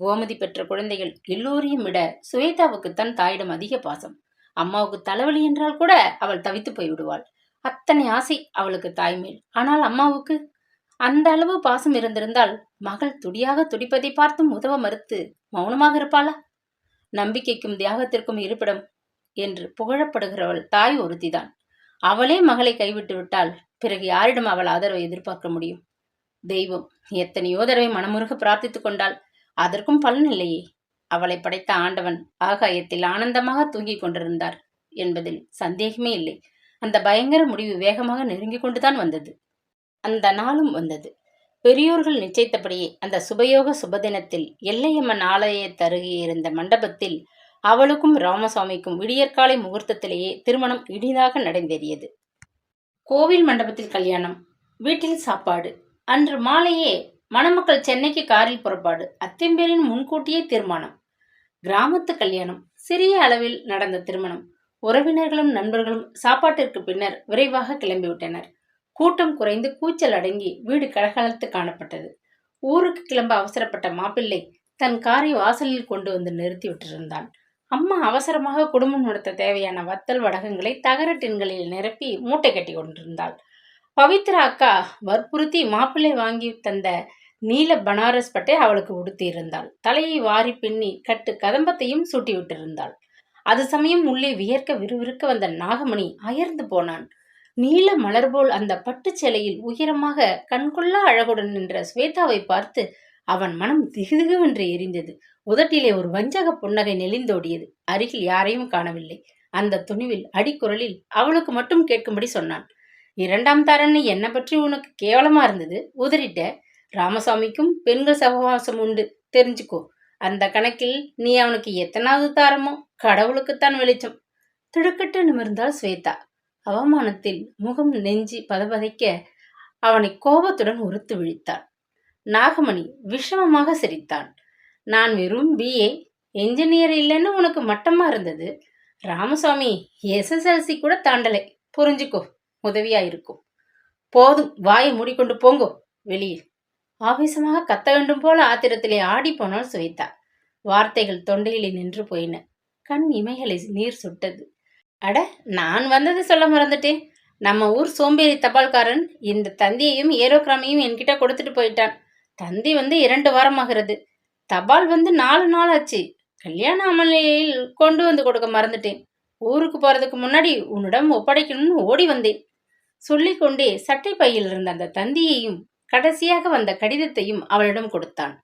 கோமதி பெற்ற குழந்தைகள் எல்லோரையும் விட சுவேதாவுக்குத்தான் தாயிடம் அதிக பாசம். அம்மாவுக்கு தலைவலி என்றால் கூட அவள் தவித்து போய் விடுவாள். அத்தனை ஆசை அவளுக்கு தாய்மேல். ஆனால் அம்மாவுக்கு அந்த அளவு பாசம் இருந்திருந்தால் மகள் துடியாக துடிப்பதை பார்த்தும் உதவ மறுத்து மௌனமாக இருப்பாளா? நம்பிக்கைக்கும் தியாகத்திற்கும் இருப்பிடம் என்று புகழப்படுகிறவள் தாய் ஒருத்திதான். அவளே மகளை கைவிட்டு விட்டால் பிறகு யாரிடம் அவள் ஆதரவை எதிர்பார்க்க முடியும்? தெய்வம் எத்தனையோ தடவை மனமுருக பிரார்த்தித்துக் கொண்டாள். அதற்கும் பலன் இல்லையே. அவளை படைத்த ஆண்டவன் ஆகாயத்தில் ஆனந்தமாக தூங்கிக் கொண்டிருந்தார் என்பதில் சந்தேகமே இல்லை. அந்த பயங்கர முடிவு வேகமாக நெருங்கிக் கொண்டுதான் வந்தது. அந்த நாளும் வந்தது. பெரியோர்கள் நிச்சயித்தபடியே அந்த சுபயோக சுபதினத்தில் எல்லையம்மன் ஆலயத்தருகே இருந்த மண்டபத்தில் அவளுக்கும் ராமசாமிக்கும் விடியற்காலை முகூர்த்தத்திலேயே திருமணம் இனிதாக நடந்தேறியது. கோவில் மண்டபத்தில் கல்யாணம், வீட்டில் சாப்பாடு. அன்று மாலையே மணமக்கள் சென்னைக்கு காரில் புறப்பாடு. அத்திம்பேரின் முன்கூட்டியே தீர்மானம். கிராமத்து கல்யாணம், சிறிய அளவில் நடந்த திருமணம். உறவினர்களும் நண்பர்களும் சாப்பாட்டிற்கு பின்னர் விரைவாக கிளம்பிவிட்டனர். கூட்டம் குறைந்து கூச்சல் அடங்கி வீடு கலகலத்து காணப்பட்டது. ஊருக்கு கிளம்ப அவசரப்பட்ட மாப்பிள்ளை தன் காரை வாசலில் கொண்டு வந்து நிறுத்தி விட்டிருந்தான். அம்மா அவசரமாக குடும்பம் நடத்த தேவையான வத்தல் வடகங்களை தகர டின்களில் நிரப்பி மூட்டை கட்டி கொண்டிருந்தாள். பவித்ரா அக்கா வற்புறுத்தி மாப்பிள்ளை வாங்கி தந்த நீல பனாரஸ் பட்டை அவளுக்கு உடுத்தி இருந்தாள். தலையை வாரி பின்னி கட்டு கதம்பத்தையும் சூட்டி விட்டிருந்தாள். அது சமயம் உள்ளே வியர்க்க விறுவிறுக்க வந்த நாகமணி அயர்ந்து போனான். நீல மலர் போல் அந்த பட்டு சேலையில் உயரமாக கண்கொள்ளா அழகுடன் நின்ற ஸ்வேதாவை பார்த்து அவன் மனம் திகுதிகுவென்று எரிந்தது. உதட்டிலே ஒரு வஞ்சக புன்னகை நெளிந்தோடியது. அருகில் யாரையும் காணவில்லை. அந்த துணிவில் அடிக்குரலில் அவளுக்கு மட்டும் கேட்கும்படி சொன்னான். 2ஆம் தாரன்னு என்ன பற்றி உனக்கு கேவலமா இருந்தது, உதறிட்ட. ராமசாமிக்கும் பெண்கள் சகவாசம் உண்டு, தெரிஞ்சுக்கோ. அந்த கணக்கில் நீ அவனுக்கு எத்தனாவது தாரமோ கடவுளுக்குத்தான் வெளிச்சம். திடுக்கிட்டு நிமிர்ந்தாள் ஸ்வேதா. அவமானத்தில் முகம் நெஞ்சி பதபதைக்க அவனை கோபத்துடன் உறுத்து விழித்தாள். நாகமணி விஷமமாக சிரித்தான். நான் வெறும் BA, என்ஜினியர் இல்லைன்னு உனக்கு மட்டமா இருந்தது. ராமசாமி SSLC கூட தாண்டலை, புரிஞ்சுக்கோ, உதவியா இருக்கும். போதும், வாயை மூடிக்கொண்டு போங்கோ வெளியே. ஆவேசமாக கத்த வேண்டும் போல ஆத்திரத்திலே ஆடி போனாள் சுவேதா. வார்த்தைகள் தொண்டையிலே நின்று போயின. கண் இமைகளை நீர் சுட்டது. அட, நான் வந்தது சொல்ல மறந்துட்டேன். நம்ம ஊர் சோம்பேறி தபால்காரன் இந்த தந்தியையும் ஏரோகிராமையும் என்கிட்ட கொடுத்துட்டு போயிட்டான். தந்தி வந்து 2 வாரமாகிறது. தபால் வந்து 4 நாள் ஆச்சு. கல்யாண அமளியில் கொண்டு வந்து கொடுக்க மறந்துட்டேன். ஊருக்கு போறதுக்கு முன்னாடி உன்னிடம் ஒப்படைக்கணும்னு ஓடி வந்தேன். சொல்லிக்கொண்டே சட்டை பையில் இருந்த அந்த தந்தியையும் கடைசியாக வந்த கடிதத்தையும் அவளிடம் கொடுத்தான்.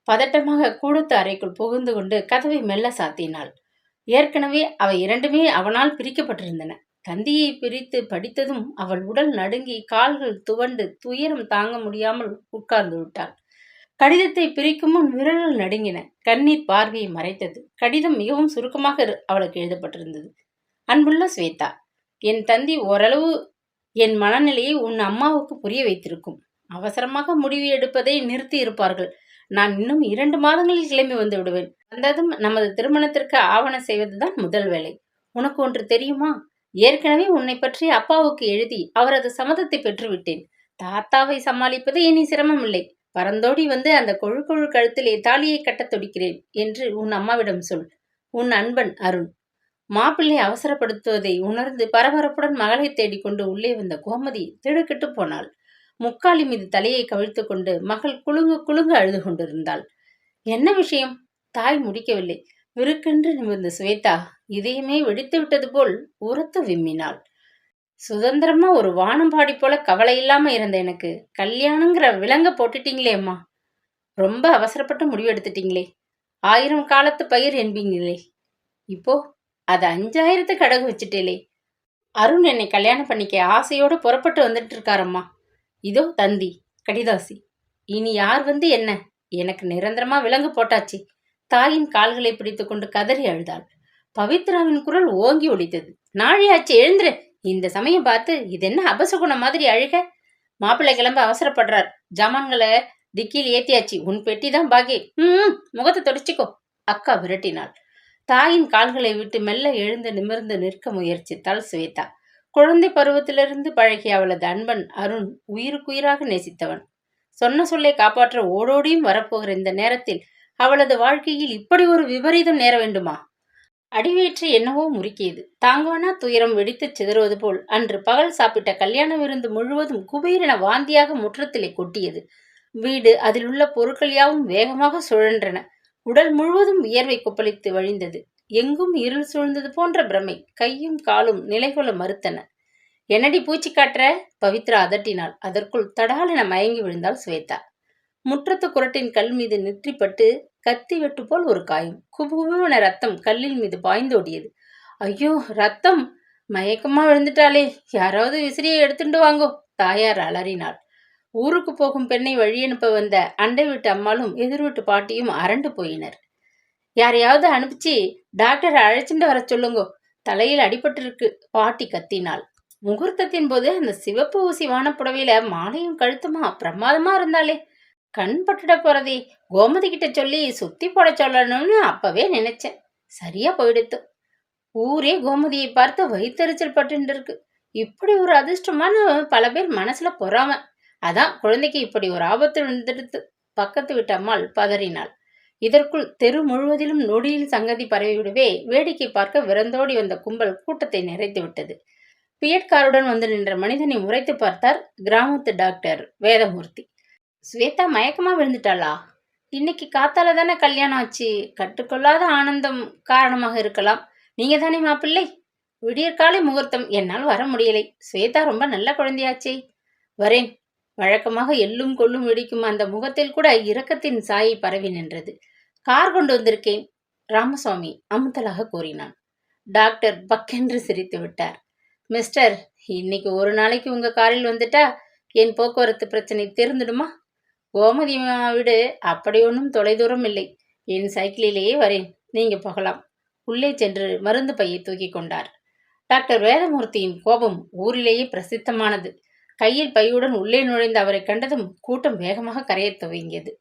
பதட்டமாக கூடத்து அறைக்குள் புகுந்து கொண்டு கதவை மெல்ல சாத்தினாள். ஏற்கனவே அவை 2மே அவனால் பிரிக்கப்பட்டிருந்தன. தந்தியை பிரித்து படித்ததும் அவள் உடல் நடுங்கி கால்கள் துவண்டு துயரம் தாங்க முடியாமல் உட்கார்ந்து விட்டாள். கடிதத்தை பிரிக்கும் முன் விரல்கள் நடுங்கின. கண்ணீர் பார்வையை மறைத்தது. கடிதம் மிகவும் சுருக்கமாக அவளுக்கு எழுதப்பட்டிருந்தது. அன்புள்ள ஸ்வேதா, என் தந்தி ஓரளவு என் மனநிலையை உன் அம்மாவுக்கு புரிய வைத்திருக்கும். அவசரமாக முடிவு எடுப்பதை நிறுத்தி இருப்பார்கள். நான் இன்னும் 2 மாதங்களில் கிளம்பி வந்து விடுவேன். வந்ததும் நமது திருமணத்திற்கு ஆவணம் செய்வதுதான் முதல் வேலை. உனக்கு ஒன்று தெரியுமா? ஏற்கனவே உன்னை பற்றி அப்பாவுக்கு எழுதி அவரது சம்மதத்தை பெற்றுவிட்டேன். தாத்தாவை சமாளிப்பது இனி சிரமம் இல்லை. பறந்தோடி வந்து அந்த கொழு கொழு கழுத்திலே தாலியை கட்டத் துடிக்கிறேன் என்று உன் அம்மாவிடம் சொல். உன் அன்பன் அருண். மாப்பிள்ளை அவசரப்படுத்துவதை உணர்ந்து பரபரப்புடன் மகளை தேடிக்கொண்டு உள்ளே வந்த கோமதி திடுக்கிட்டு போனாள். முக்காலி மீது தலையை கவிழ்த்து கொண்டு மகள் குலுங்கு குலுங்கு அழுது கொண்டிருந்தாள். என்ன விஷயம்? தாய் முடிக்கவில்லை. விருக்கென்று நிமிர்ந்த சுவேதா இதயமே வெடித்து விட்டது போல் உரத்து விம்மினாள். சுதந்திரமா ஒரு வானம்பாடி போல கவலை இல்லாம இருந்த எனக்கு கல்யாணங்கிற விலங்க போட்டுட்டீங்களே அம்மா. ரொம்ப அவசரப்பட்டு முடிவெடுத்துட்டீங்களே. 1000 காலத்து பயிர் என்பீங்களே, இப்போ அத 5000த்துக்கு அடகு வச்சுட்டேலே. அருண் என்னை கல்யாணம் பண்ணிக்க ஆசையோடு புறப்பட்டு வந்துட்டு இருக்காரம்மா. இதோ தந்தி கடிதாசி. இனி யார் வந்து என்ன, எனக்கு நிரந்தரமா விலங்கு போட்டாச்சு. தாயின் கால்களை பிடித்துக் கொண்டு கதறி அழுதாள். பவித்ராவின் குரல் ஓங்கி ஒலித்தது. நாழியாச்சு, எழுந்துரு. இந்த சமயம் பார்த்து இது என்ன அபசகுணம் மாதிரி அழுக? மாப்பிள்ளை கிளம்ப அவசரப்படுறார். ஜாமான்களை டிக்கியில் ஏத்தியாச்சு. உன் பெட்டி தான் பாக்கி. முகத்தை தொடச்சிக்கோ. அக்கா விரட்டினாள். தாயின் கால்களை விட்டு மெல்ல எழுந்து நிமிர்ந்து நிற்க முயற்சித்தாள் சுவேதா. குழந்தை பருவத்திலிருந்து பழகிய அவளது அன்பன் அருண் உயிருக்குயிராக நேசித்தவன். சொன்ன சொல்லை காப்பாற்ற ஓடோடியும் வரப்போகிற இந்த நேரத்தில் அவளது வாழ்க்கையில் இப்படி ஒரு விபரீதம் நேர வேண்டுமா? அடிவேற்று என்னவோ முறுக்கியது. தாங்குவானா துயரம் வெடித்துச் சிதறுவது போல் அன்று பகல் சாப்பிட்ட கல்யாண விருந்து முழுவதும் குபீரென வாந்தியாக முற்றத்திலே கொட்டியது. வீடு, அதில் உள்ள பொருட்கள் யாவும் வேகமாக சுழன்றன. உடல் முழுவதும் வியர்வை கொப்பளித்து வழிந்தது. எங்கும் இருள் சூழ்ந்தது போன்ற பிரமை. கையும் காலும் நிலைகொள்ள மறுத்தன. என்னடி பூச்சி காட்டுற? பவித்ரா அதட்டினாள். அதற்குள் தடாலென மயங்கி விழுந்தாள் சுவேதா. முற்றத்து குரட்டின் கல் மீது நெற்றிப்பட்டு கத்தி வெட்டு போல் ஒரு காயம். குபுகுபுவென ரத்தம் கல்லில் மீது பாய்ந்தோடியது. ஐயோ, ரத்தம்! மயக்கமா விழுந்துட்டாளே, யாராவது விசிறியை எடுத்துட்டு வாங்கோ, தாயார் அலறினாள். ஊருக்கு போகும் பெண்ணை வழியனுப்ப வந்த அண்டை வீட்டு அம்மாளும் எதிர் வீட்டு பாட்டியும் அரண்டு போயினர். யாரையாவது அனுப்பிச்சு டாக்டரை அழைச்சிட்டு வர சொல்லுங்கோ, தலையில் அடிபட்டு இருக்கு, பாட்டி கத்தினாள். முகூர்த்தத்தின் போது அந்த சிவப்பு ஊசி வானப்புடவையில மாலையும் கழுத்துமா பிரமாதமா இருந்தாலே, கண் பட்டுட போறதே. கோமதி கிட்ட சொல்லி சுத்தி போட சொல்லணும்னு அப்பவே நினைச்சேன். சரியா போயிடுத்து. ஊரே கோமதியை பார்த்து வயிற்றுச்சல் பட்டு இருக்கு. இப்படி ஒரு அதிர்ஷ்டமான பல பேர் மனசுல பொறாம. அதான் குழந்தைக்கு இப்படி ஒரு ஆபத்து விழுந்துடுத்து. பக்கத்து விட்டு அம்மாள் பதறினாள். இதற்குள் தெரு முழுவதிலும் நொடியில் சங்கதி பரவிவிடவே வேடிக்கை பார்க்க விரந்தோடி வந்த கும்பல் கூட்டத்தை நிறைத்து விட்டது. பியட்காருடன் வந்து நின்ற மனிதனை முறைத்து பார்த்தார் கிராமத்து டாக்டர் வேதமூர்த்தி. ஸ்வேதா மயக்கமா விழுந்துட்டாளா? இன்னைக்கு காத்தால தானே கல்யாணம் ஆச்சு. கட்டுக்கொள்ளாத ஆனந்தம் காரணமாக இருக்கலாம். நீங்க தானே மாப்பிள்ளை? விடியற்காலை முகூர்த்தம், என்னால் வர முடியலை. ஸ்வேதா ரொம்ப நல்ல குழந்தையாச்சே. வரேன். வழக்கமாக எள்ளும் கொள்ளும் வெடிக்கும் அந்த முகத்தில் கூட இரக்கத்தின் சாயை பரவி நின்றது. கார் கொண்டு வந்திருக்கேன், ராமசுவாமி அமுத்தலாக கூறினான். டாக்டர் பக்கென்று சிரித்து விட்டார். மிஸ்டர், இன்னைக்கு ஒரு நாளைக்கு உங்க காரில் வந்துட்டா என் போக்குவரத்து பிரச்சனை தெரிந்துடுமா? கோமதி வீடு அப்படி ஒன்றும் தொலைதூரம் இல்லை. என் சைக்கிளிலேயே வரேன், நீங்க போகலாம். உள்ளே சென்று மருந்து பையை தூக்கி கொண்டார். டாக்டர் வேதமூர்த்தியின் கோபம் ஊரிலேயே பிரசித்தமானது. கையில் பையுடன் உள்ளே நுழைந்த அவரை கண்டதும் கூட்டம் வேகமாக கரையத் துவங்கியது.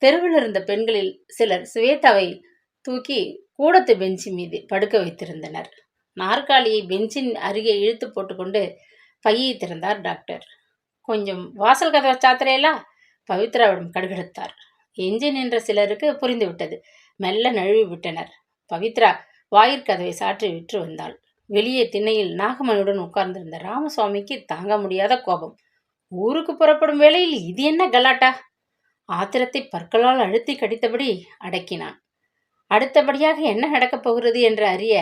தெருவில் இருந்த பெண்களில் சிலர் சுவேதாவை தூக்கி கூடத்து பெஞ்சி மீது படுக்க வைத்திருந்தனர். நாற்காலியை பெஞ்சின் அருகே இழுத்து போட்டுக்கொண்டு பையை திறந்தார் டாக்டர். கொஞ்சம் வாசல் கதவை சாத்திரையலா? பவித்ராவிடம் கடுகெடுத்தார். எஞ்சி நின்ற சிலருக்கு புரிந்துவிட்டது. மெல்ல நழுவி விட்டனர். பவித்ரா வாயிற்கதவை சாற்றி விற்று வந்தாள். வெளியே திண்ணையில் நாகமணியுடன் உட்கார்ந்திருந்த ராமசுவாமிக்கு தாங்க முடியாத கோபம். ஊருக்கு புறப்படும் வேளையில் இது என்ன கலாட்டா? ஆத்திரத்தை பற்களால் அழுத்தி கடித்தபடி அடக்கினான். அடுத்தபடியாக என்ன நடக்கப் போகிறது என்று அறிய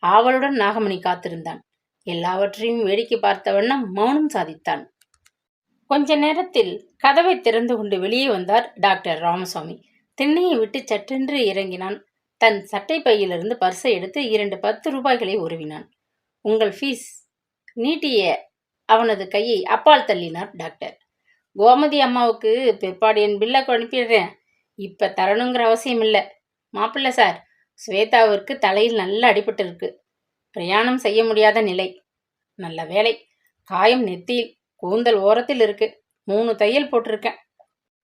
ஆவலுடன் நாகமணி காத்திருந்தான். எல்லாவற்றையும் வேடிக்கை பார்த்த வண்ணம் மௌனம் சாதித்தான். கொஞ்ச நேரத்தில் கதவை திறந்து கொண்டு வெளியே வந்தார் டாக்டர் ராமசுவாமி. திண்ணையை விட்டு சட்டென்று இறங்கினான். தன் சட்டை பையிலிருந்து பர்ஸை எடுத்து 2 10 ரூபாய்களை உருவினான். உங்கள் ஃபீஸ். நீட்டிய அவனது கையை அப்பால் தள்ளினார் டாக்டர். கோமதி அம்மாவுக்கு பிற்பாடு என் பில்லை அனுப்பிடுறேன். இப்ப தரணுங்கிற அவசியம் இல்லை. மாப்பிள்ளை சார், ஸ்வேதாவிற்கு தலையில் நல்ல அடிபட்டு இருக்கு. பிரயாணம் செய்ய முடியாத நிலை. நல்ல வேலை, காயம் நெத்தியில், கூந்தல் ஓரத்தில் இருக்கு. 3 தையல் போட்டிருக்கேன்.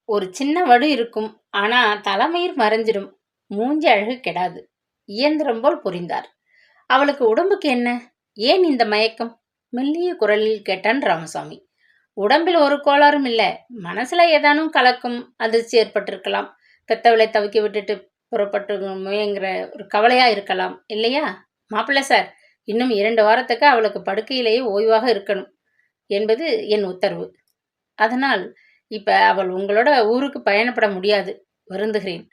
ஒரு சின்ன வடு இருக்கும், ஆனா தலைமயிர் மறைஞ்சிடும். மூஞ்சி அழகு கெடாது. இயந்திரம் போல் புரிந்தார். அவளுக்கு உடம்புக்கு என்ன? ஏன் இந்த மயக்கம்? மெல்லிய குரலில் கேட்டான் ராமசாமி. உடம்பில் ஒரு கோளாறும் இல்லை. மனசுல ஏதானும் கலக்கும் அதிர்ச்சி ஏற்பட்டிருக்கலாம். பெத்தவளை தவிக்க விட்டுட்டு புறப்பட்டுங்கிற ஒரு கவலையா இருக்கலாம் இல்லையா? மாப்பிள்ளை சார், இன்னும் 2 வாரத்துக்கு அவளுக்கு படுக்கையிலேயே ஓய்வாக இருக்கணும் என்பது என் உத்தரவு. அதனால் இப்ப அவள் உங்களோட ஊருக்கு பயணப்பட முடியாது. வருந்துகிறேன்.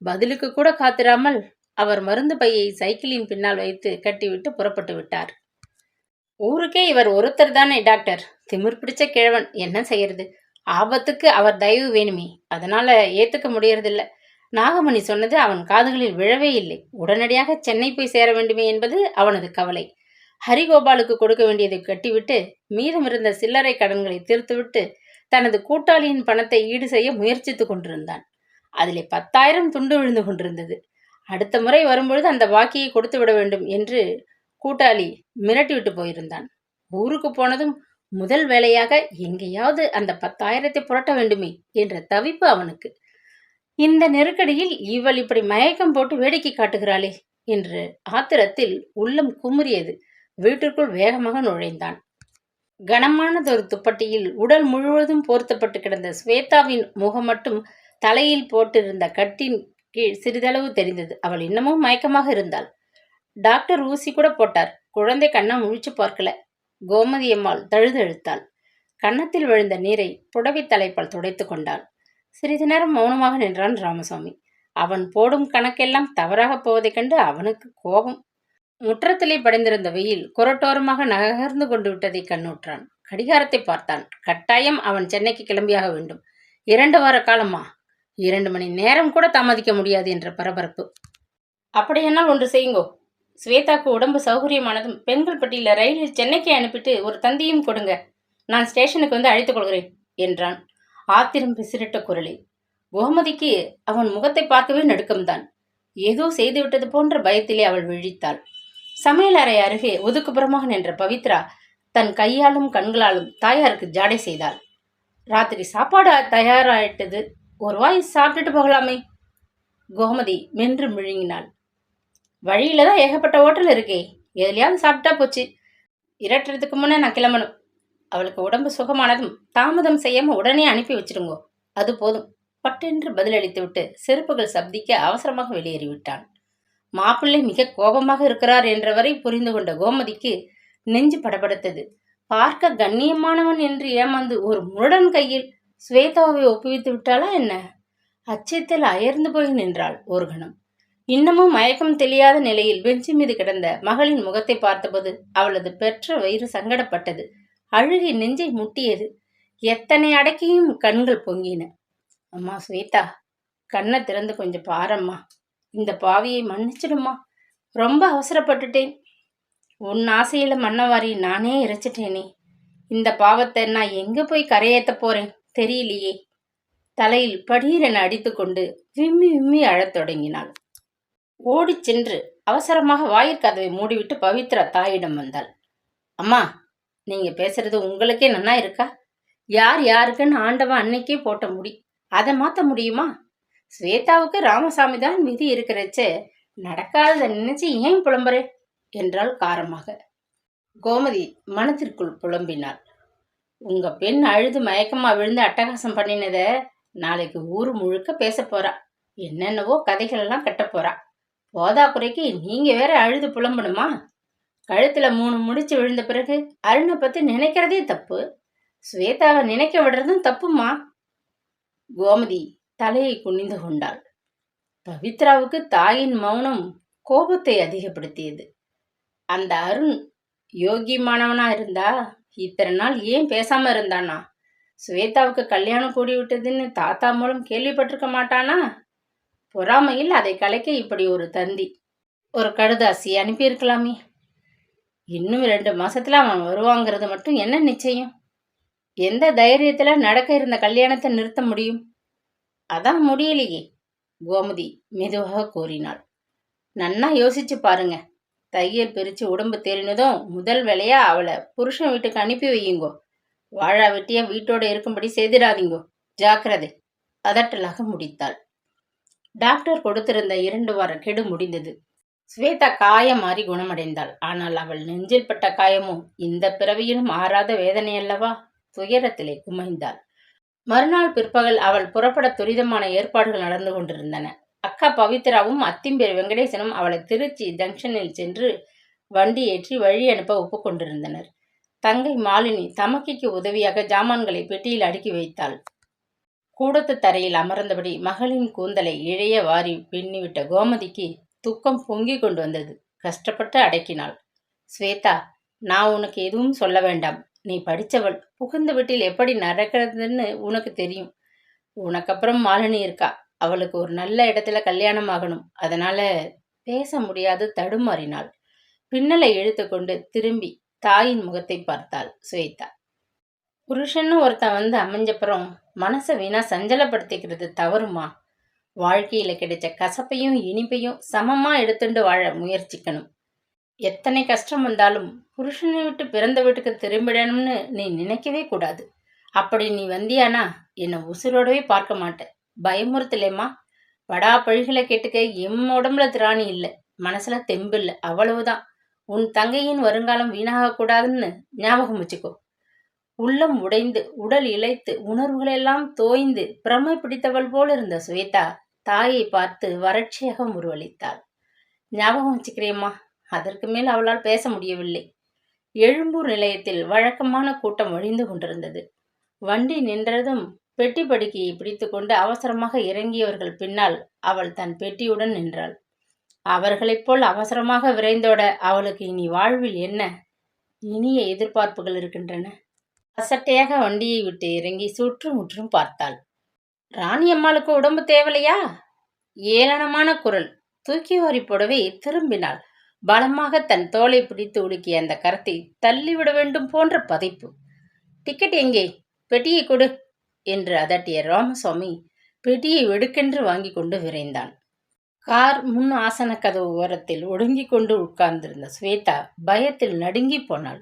பதிலுக்கு கூட காத்திராமல் அவர் மருந்து பையை சைக்கிளின் பின்னால் வைத்து கட்டிவிட்டு புறப்பட்டு விட்டார். ஊருக்கே இவர் ஒருத்தர் தானே டாக்டர். திமிர் பிடிச்ச கிழவன், என்ன செய்யறது? ஆபத்துக்கு அவர் தயவு வேணுமே, அதனால ஏத்துக்க முடியறதில்ல. நாகமணி சொன்னது அவன் காதுகளில் விழவே இல்லை. உடனடியாக சென்னை போய் சேர வேண்டுமே என்பது அவனது கவலை. ஹரிகோபாலுக்கு கொடுக்க வேண்டியதை கட்டிவிட்டு மீதமிருந்த சில்லறை கடன்களை தீர்த்துவிட்டு தனது கூட்டாளியின் பணத்தை ஈடு செய்ய முயற்சித்துக் கொண்டிருந்தான். அதிலே 10,000 துண்டு விழுந்து கொண்டிருந்தது. அடுத்த முறை வரும்பொழுது அந்த பாக்கியை கொடுத்து விட வேண்டும் என்று கூட்டாளி மிரட்டிவிட்டு போயிருந்தான். ஊருக்கு போனதும் முதல் வேலையாக எங்கேயாவது அந்த 10,000 புரட்ட வேண்டுமே என்ற தவிப்பு அவனுக்கு. இந்த நெருக்கடியில் இவள் இப்படி மயக்கம் போட்டு வேடிக்கை காட்டுகிறாளே என்று ஆத்திரத்தில் உள்ளம் குமுறியது. வீட்டிற்குள் வேகமாக நுழைந்தான். கனமானதொரு துப்பட்டியில் உடல் முழுவதும் போர்த்தப்பட்டு கிடந்த ஸ்வேதாவின் முகம் மட்டும் தலையில் போட்டிருந்த கட்டின் கீழ் சிறிதளவு தெரிந்தது. அவள் இன்னமும் மயக்கமாக இருந்தாள். டாக்டர் ஊசி கூட போட்டார். குழந்தை கண்ணா முழிச்சு பார்க்கல. கோமதி அம்மாள் தழுதழுத்தாள். கன்னத்தில் விழுந்த நீரை புடவை தலைப்பால் துடைத்து கொண்டாள். சிறிது நேரம் மௌனமாக நின்றான் ராமசாமி. அவன் போடும் கணக்கெல்லாம் தவறாக போவதைக் கண்டு அவனுக்கு கோபம். முற்றத்திலே படைந்திருந்த வெயில் குரட்டோரமாக நகர்ந்து கொண்டு விட்டதை கண்ணுற்றான். கடிகாரத்தை பார்த்தான். கட்டாயம் அவன் சென்னைக்கு கிளம்பியாக வேண்டும். 2 வார காலமா? 2 மணி நேரம் கூட தாமதிக்க முடியாது என்ற பரபரப்பு. அப்படியென்னால் ஒன்று செய்யுங்கோ. ஸ்வேதாக்கு உடம்பு சௌகரியமானதும் பெண்கள் பட்டியல ரயிலில் சென்னைக்கு அனுப்பிட்டு ஒரு தந்தியும் கொடுங்க. நான் ஸ்டேஷனுக்கு வந்து அழைத்துக் கொள்கிறேன் என்றான் ஆத்திரம் பிசிறிட்ட குரலில். கோமதிக்கு அவன் முகத்தை பார்க்கவே நடுக்கம்தான். ஏதோ செய்துவிட்டது போன்ற பயத்திலே அவள் விழித்தாள். சமையல் அறை அருகே ஒதுக்குப்புறமாக நின்ற பவித்ரா தன் கையாலும் கண்களாலும் தாயாருக்கு ஜாடை செய்தாள். ராத்திரி சாப்பாடு தயாராயிட்டது, ஒரு வாய் சாப்பிட்டுட்டு போகலாமே. கோமதி மென்று முழுங்கினாள். வழியில தான் ஏகப்பட்ட ஹோட்டல் இருக்கே, எதுலையாவது சாப்பிட்டா போச்சு. இரட்டுறதுக்கு முன்னே நான் கிளம்பணும். அவளுக்கு உடம்பு சுகமானதும் தாமதம் செய்யாம உடனே அனுப்பி வச்சிருங்கோ, அது போதும் பட்டென்று பதிலளித்து விட்டு செருப்புகள் சப்திக்க அவசரமாக வெளியேறிவிட்டான். மாப்பிள்ளை மிக கோபமாக இருக்கிறார் என்றவரை புரிந்து கொண்ட கோமதிக்கு நெஞ்சு படபடுத்தது. பார்க்க கண்ணியமானவன் என்று ஏமாந்து ஒரு முரடன் கையில் ஸ்வேதாவை ஒப்புவித்து விட்டாளா என்ன? அச்சத்தில் அயர்ந்து போய் நின்றாள் ஒரு கணம். இன்னமும் மயக்கம் தெளியாத நிலையில் பெஞ்சு மீது கிடந்த மகளின் முகத்தை பார்த்தபோது அவளது பெற்ற வயிறு சங்கடப்பட்டது. அழுகை நெஞ்சை முட்டியது. எத்தனை அடக்கியும் கண்கள் பொங்கின. அம்மா ஸ்வேதா, கண்ணை திறந்து கொஞ்சம் பாரம்மா. இந்த பாவியை மன்னிச்சிடுமா. ரொம்ப அவசரப்பட்டுட்டேன். உன் ஆசையில மண்ணவாரி நானே இறைச்சிட்டேனே. இந்த பாவத்தை நான் எங்க போய் கரையேற்ற போறேன் தெரியலையே. தலையில் படீரென அடித்து கொண்டு விம்மி விம்மி அழத் தொடங்கினாள். ஓடிச் சென்று அவசரமாக வாயிற்கதவை மூடிவிட்டு பவித்ரா தாயிடம் வந்தாள். அம்மா, நீங்க பேசுறது உங்களுக்கே நன்னா இருக்கா? யார் யாருக்குன்னு ஆண்டவன் அன்னைக்கே போட்ட முடி, அதை மாத்த முடியுமா? ஸ்வேதாவுக்கு ராமசாமி தான் விதி இருக்கிறச்சே, நடக்காததை நினைச்சு ஏன் புலம்புறே என்றாள் காரமாக. கோமதி மனத்திற்குள் புலம்பினாள். உங்க பெண் அழுது மயக்கமா விழுந்து அட்டகாசம் பண்ணினத நாளைக்கு ஊரு முழுக்க பேச போறா. என்னென்னவோ கதைகள் எல்லாம் கட்ட போறா. போதா குறைக்கு நீங்க வேற அழுது புலம்பணுமா? கழுத்துல 3 முடிச்சு விழுந்த பிறகு அருணை பத்தி நினைக்கிறதே தப்பு. ஸ்வேதாவை நினைக்க விடுறதும் தப்புமா? கோமதி தலையை குனிந்து கொண்டாள். பவித்ராவுக்கு தாயின் மௌனம் கோபத்தை அதிகப்படுத்தியது. அந்த அருண் யோகியமானவனா இருந்தா இத்தனை நாள் ஏன் பேசாம இருந்தானா? ஸ்வேதாவுக்கு கல்யாணம் கூடி விட்டதுன்னு தாத்தா மூலம் கேள்விப்பட்டிருக்க மாட்டானா? பொறாமையில் அதை கலைக்க இப்படி ஒரு தந்தி, ஒரு கடுதாசி அனுப்பியிருக்கலாமே. இன்னும் 2 மாசத்துல அவன் வருவாங்கிறது மட்டும் என்ன நிச்சயம்? எந்த தைரியத்துல நடக்க இருந்த கல்யாணத்தை நிறுத்த முடியும்? அதான் முடியலையே. கோமதி மெதுவாக கூறினாள். நன்னா யோசிச்சு பாருங்க. தையல் பிரிச்சு உடம்பு தேறினதும் முதல் வேலையா அவளை புருஷன் வீட்டுக்கு அனுப்பி வையுங்கோ. வாழா வெட்டியா வீட்டோட இருக்கும்படி செய்திடாதீங்கோ, ஜாக்கிரதை, அதட்டலாக முடித்தாள். டாக்டர் கொடுத்திருந்த 2 வார கெடு முடிந்தது. ஸ்வேதா காயம் மாறி குணமடைந்தாள். ஆனால் அவள் நெஞ்சில் பட்ட காயமும் இந்த பிறவியிலும் ஆறாத வேதனையல்லவா? துயரத்திலே குமைந்தாள். மறுநாள் பிற்பகல் அவள் புறப்பட துரிதமான ஏற்பாடுகள் நடந்து கொண்டிருந்தன. அக்கா பவித்ராவும் அத்திம்பேர் வெங்கடேசனும் அவளை திருச்சி ஜங்ஷனில் சென்று வண்டி ஏற்றி வழி அனுப்ப ஒப்புக்கொண்டிருந்தனர். தங்கை மாலினி தமக்கைக்கு உதவியாக ஜாமான்களை பெட்டியில் அடுக்கி வைத்தாள். கூடத்து தரையில் அமர்ந்தபடி மகளின் கூந்தலை இழைய வாரி பின்னிவிட்ட கோமதிக்கு துக்கம் பொங்கி கொண்டு வந்தது. கஷ்டப்பட்டு அடக்கினாள். ஸ்வேதா, நான் உனக்கு எதுவும் சொல்ல வேண்டாம். நீ படிச்சவள். புகுந்த வீட்டில் எப்படி நடக்கிறதுன்னு உனக்கு தெரியும். உனக்கப்புறம் மாலினி இருக்கா. அவளுக்கு ஒரு நல்ல இடத்துல கல்யாணம் ஆகணும். அதனால பேச முடியாது தடுமாறினாள். பின்னலை இழுத்துக்கொண்டு திரும்பி தாயின் முகத்தை பார்த்தாள் ஸ்வேதா. புருஷன்னு ஒருத்தன் வந்து அமைஞ்சப்புறம் மனசை வீணா சஞ்சலப்படுத்திக்கிறது தவறுமா? வாழ்க்கையில கிடைச்ச கசப்பையும் இனிப்பையும் சமமா எடுத்துட்டு வாழ முயற்சிக்கணும். எத்தனை கஷ்டம் வந்தாலும் புருஷனை விட்டு பிறந்த வீட்டுக்கு திரும்பிடணும்னு நீ நினைக்கவே கூடாது. அப்படி நீ வந்தியானா என்னை உசுரோடவே பார்க்க மாட்டேன். பயமுறுத்தலேம்மா. படா பழிகளை கேட்டுக்க எம் உடம்புல திராணி இல்லை, மனசுல தெம்பு இல்லை, அவ்வளவுதான். உன் தங்கையின் வருங்காலம் வீணாக கூடாதுன்னு ஞாபகம் வச்சுக்கோ. உள்ளம் உடைந்து உடல் இளைத்து உணர்வுகளெல்லாம் தோய்ந்து பிரமை பிடித்தவள் போல் இருந்த ஸ்வேதா தாயை பார்த்து வறட்சியாக முருவளித்தாள். ஞாபகம் வச்சுக்கிறேம்மா. அதற்கு மேல் அவளால் பேச முடியவில்லை. எழும்பூர் நிலையத்தில் வழக்கமான கூட்டம் வழிந்து கொண்டிருந்தது. வண்டி நின்றதும் பெட்டி படுக்கையை பிடித்து கொண்டு அவசரமாக இறங்கியவர்கள் பின்னால் அவள் தன் பெட்டியுடன் நின்றாள். அவர்களைப் போல் அவசரமாக விரைந்தோட அவளுக்கு இனி வாழ்வில் என்ன இனிய எதிர்பார்ப்புகள் இருக்கின்றன. அசட்டையாக வண்டியை விட்டு இறங்கி சுற்றுமுற்றும் பார்த்தாள். ராணி அம்மாளுக்கு உடம்பு தேவலையா? ஏளனமான குரல். தூக்கி வாரி போடவே திரும்பினாள். பலமாக தன் தோலை பிடித்து உலுக்கிய அந்த கரத்தை தள்ளிவிட வேண்டும் போன்ற பதைப்பு. டிக்கெட் எங்கே? பெட்டியை கொடு என்று அதட்டிய ராமசாமி பெட்டியை வெடுக்கென்று வாங்கி கொண்டு விரைந்தான். கார் முன் ஆசன கதவு ஓரத்தில் ஒடுங்கிக் கொண்டு உட்கார்ந்திருந்த ஸ்வேதா பயத்தில் நடுங்கி போனாள்.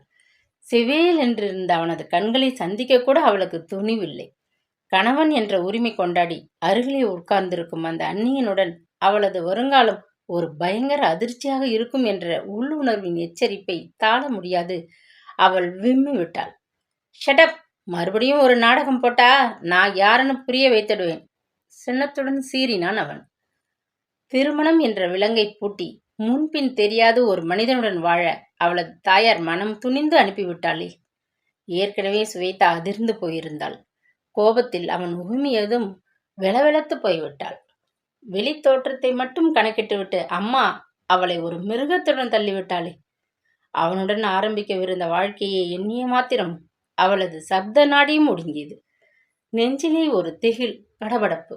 செவேல் என்றிருந்த அவனது கண்களை சந்திக்க கூட அவளுக்கு துணிவில்லை. கணவன் என்ற உரிமை கொண்டாடி அருகிலே உட்கார்ந்திருக்கும் அந்த அந்நியனுடன் அவளது வருங்காலம் ஒரு பயங்கர அதிர்ச்சியாக இருக்கும் என்ற உள்ளுணர்வின் எச்சரிப்பை தாழ முடியாது அவள் விம்மி விட்டாள். ஷடப், மறுபடியும் ஒரு நாடகம் போட்டா நான் யாருன்னு புரிய வைத்திடுவேன். சின்னத்துடன் சீறினான் அவன். திருமணம் என்ற விலங்கை பூட்டி முன்பின் தெரியாது ஒரு மனிதனுடன் வாழ அவளது தாயார் மனம் துணிந்து அனுப்பிவிட்டாளே. ஏற்கனவே சுவேதா அதிர்ந்து போயிருந்தாள். கோபத்தில் அவன் உகுமியதும் வெளவெளத்து போய்விட்டாள். வெளி தோற்றத்தை மட்டும் கணக்கிட்டுவிட்டு அம்மா அவளை ஒரு மிருகத்துடன் தள்ளிவிட்டாளே. அவனுடன் ஆரம்பிக்கவிருந்த வாழ்க்கையை எண்ணிய மாத்திரம் அவளது சப்த நாடியும் ஒடுங்கியது. நெஞ்சிலே ஒரு திகில், படபடப்பு.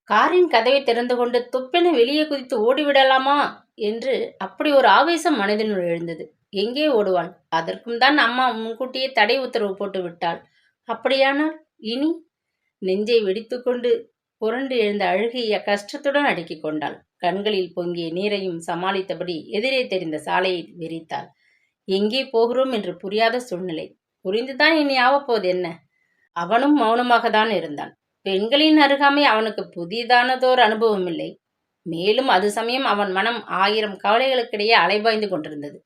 காரின் கதவை திறந்து கொண்டு துப்பென வெளியே குதித்து ஓடிவிடலாமா என்று அப்படி ஒரு ஆவேசம் மனதினுள் எழுந்தது. எங்கே ஓடுவாள்? அதற்கும் தான் அம்மா முன்கூட்டியே தடை உத்தரவு போட்டு விட்டாள். அப்படியானால் இனி? நெஞ்சை வெடித்துக்கொண்டு புரண்டு எழுந்த அழுகைய கஷ்டத்துடன் அடக்கிக் கொண்டாள். கண்களில் பொங்கிய நீரையும் சமாளித்தபடி எதிரே தெரிந்த சாலையை விரித்தாள். எங்கே போகிறோம் என்று புரியாத சூழ்நிலை. புரிந்துதான் இனி ஆவப்போது என்ன? அவனும் மௌனமாக தான் இருந்தான். பெண்களின் அருகாமை அவனுக்கு புதிதானதோர் அனுபவம் இல்லை. மேலும் அது சமயம் அவன் மனம் 1000 கவலைகளுக்கிடையே அலைபாய்ந்து கொண்டிருந்தது.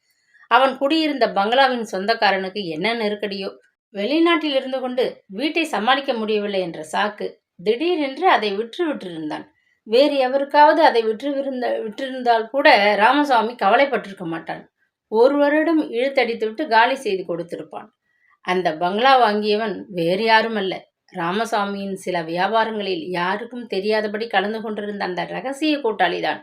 அவன் குடியிருந்த பங்களாவின் சொந்தக்காரனுக்கு என்ன நெருக்கடியோ, வெளிநாட்டில் இருந்து கொண்டு வீட்டை சமாளிக்க முடியவில்லை என்ற சாக்கு. திடீரென்று அதை விற்றிருந்தான். வேறு எவருக்காவது அதை விற்றிருந்தால் கூட ராமசாமி கவலைப்பட்டிருக்க மாட்டான். ஒரு வருடம் இழுத்தடித்துவிட்டு காலி செய்து கொடுத்திருப்பான். அந்த பங்களா வாங்கியவன் வேறு யாரும் அல்ல, ராமசாமியின் சில வியாபாரங்களில் யாருக்கும் தெரியாதபடி கலந்து கொண்டிருந்த அந்த ரகசிய கூட்டாளிதான்.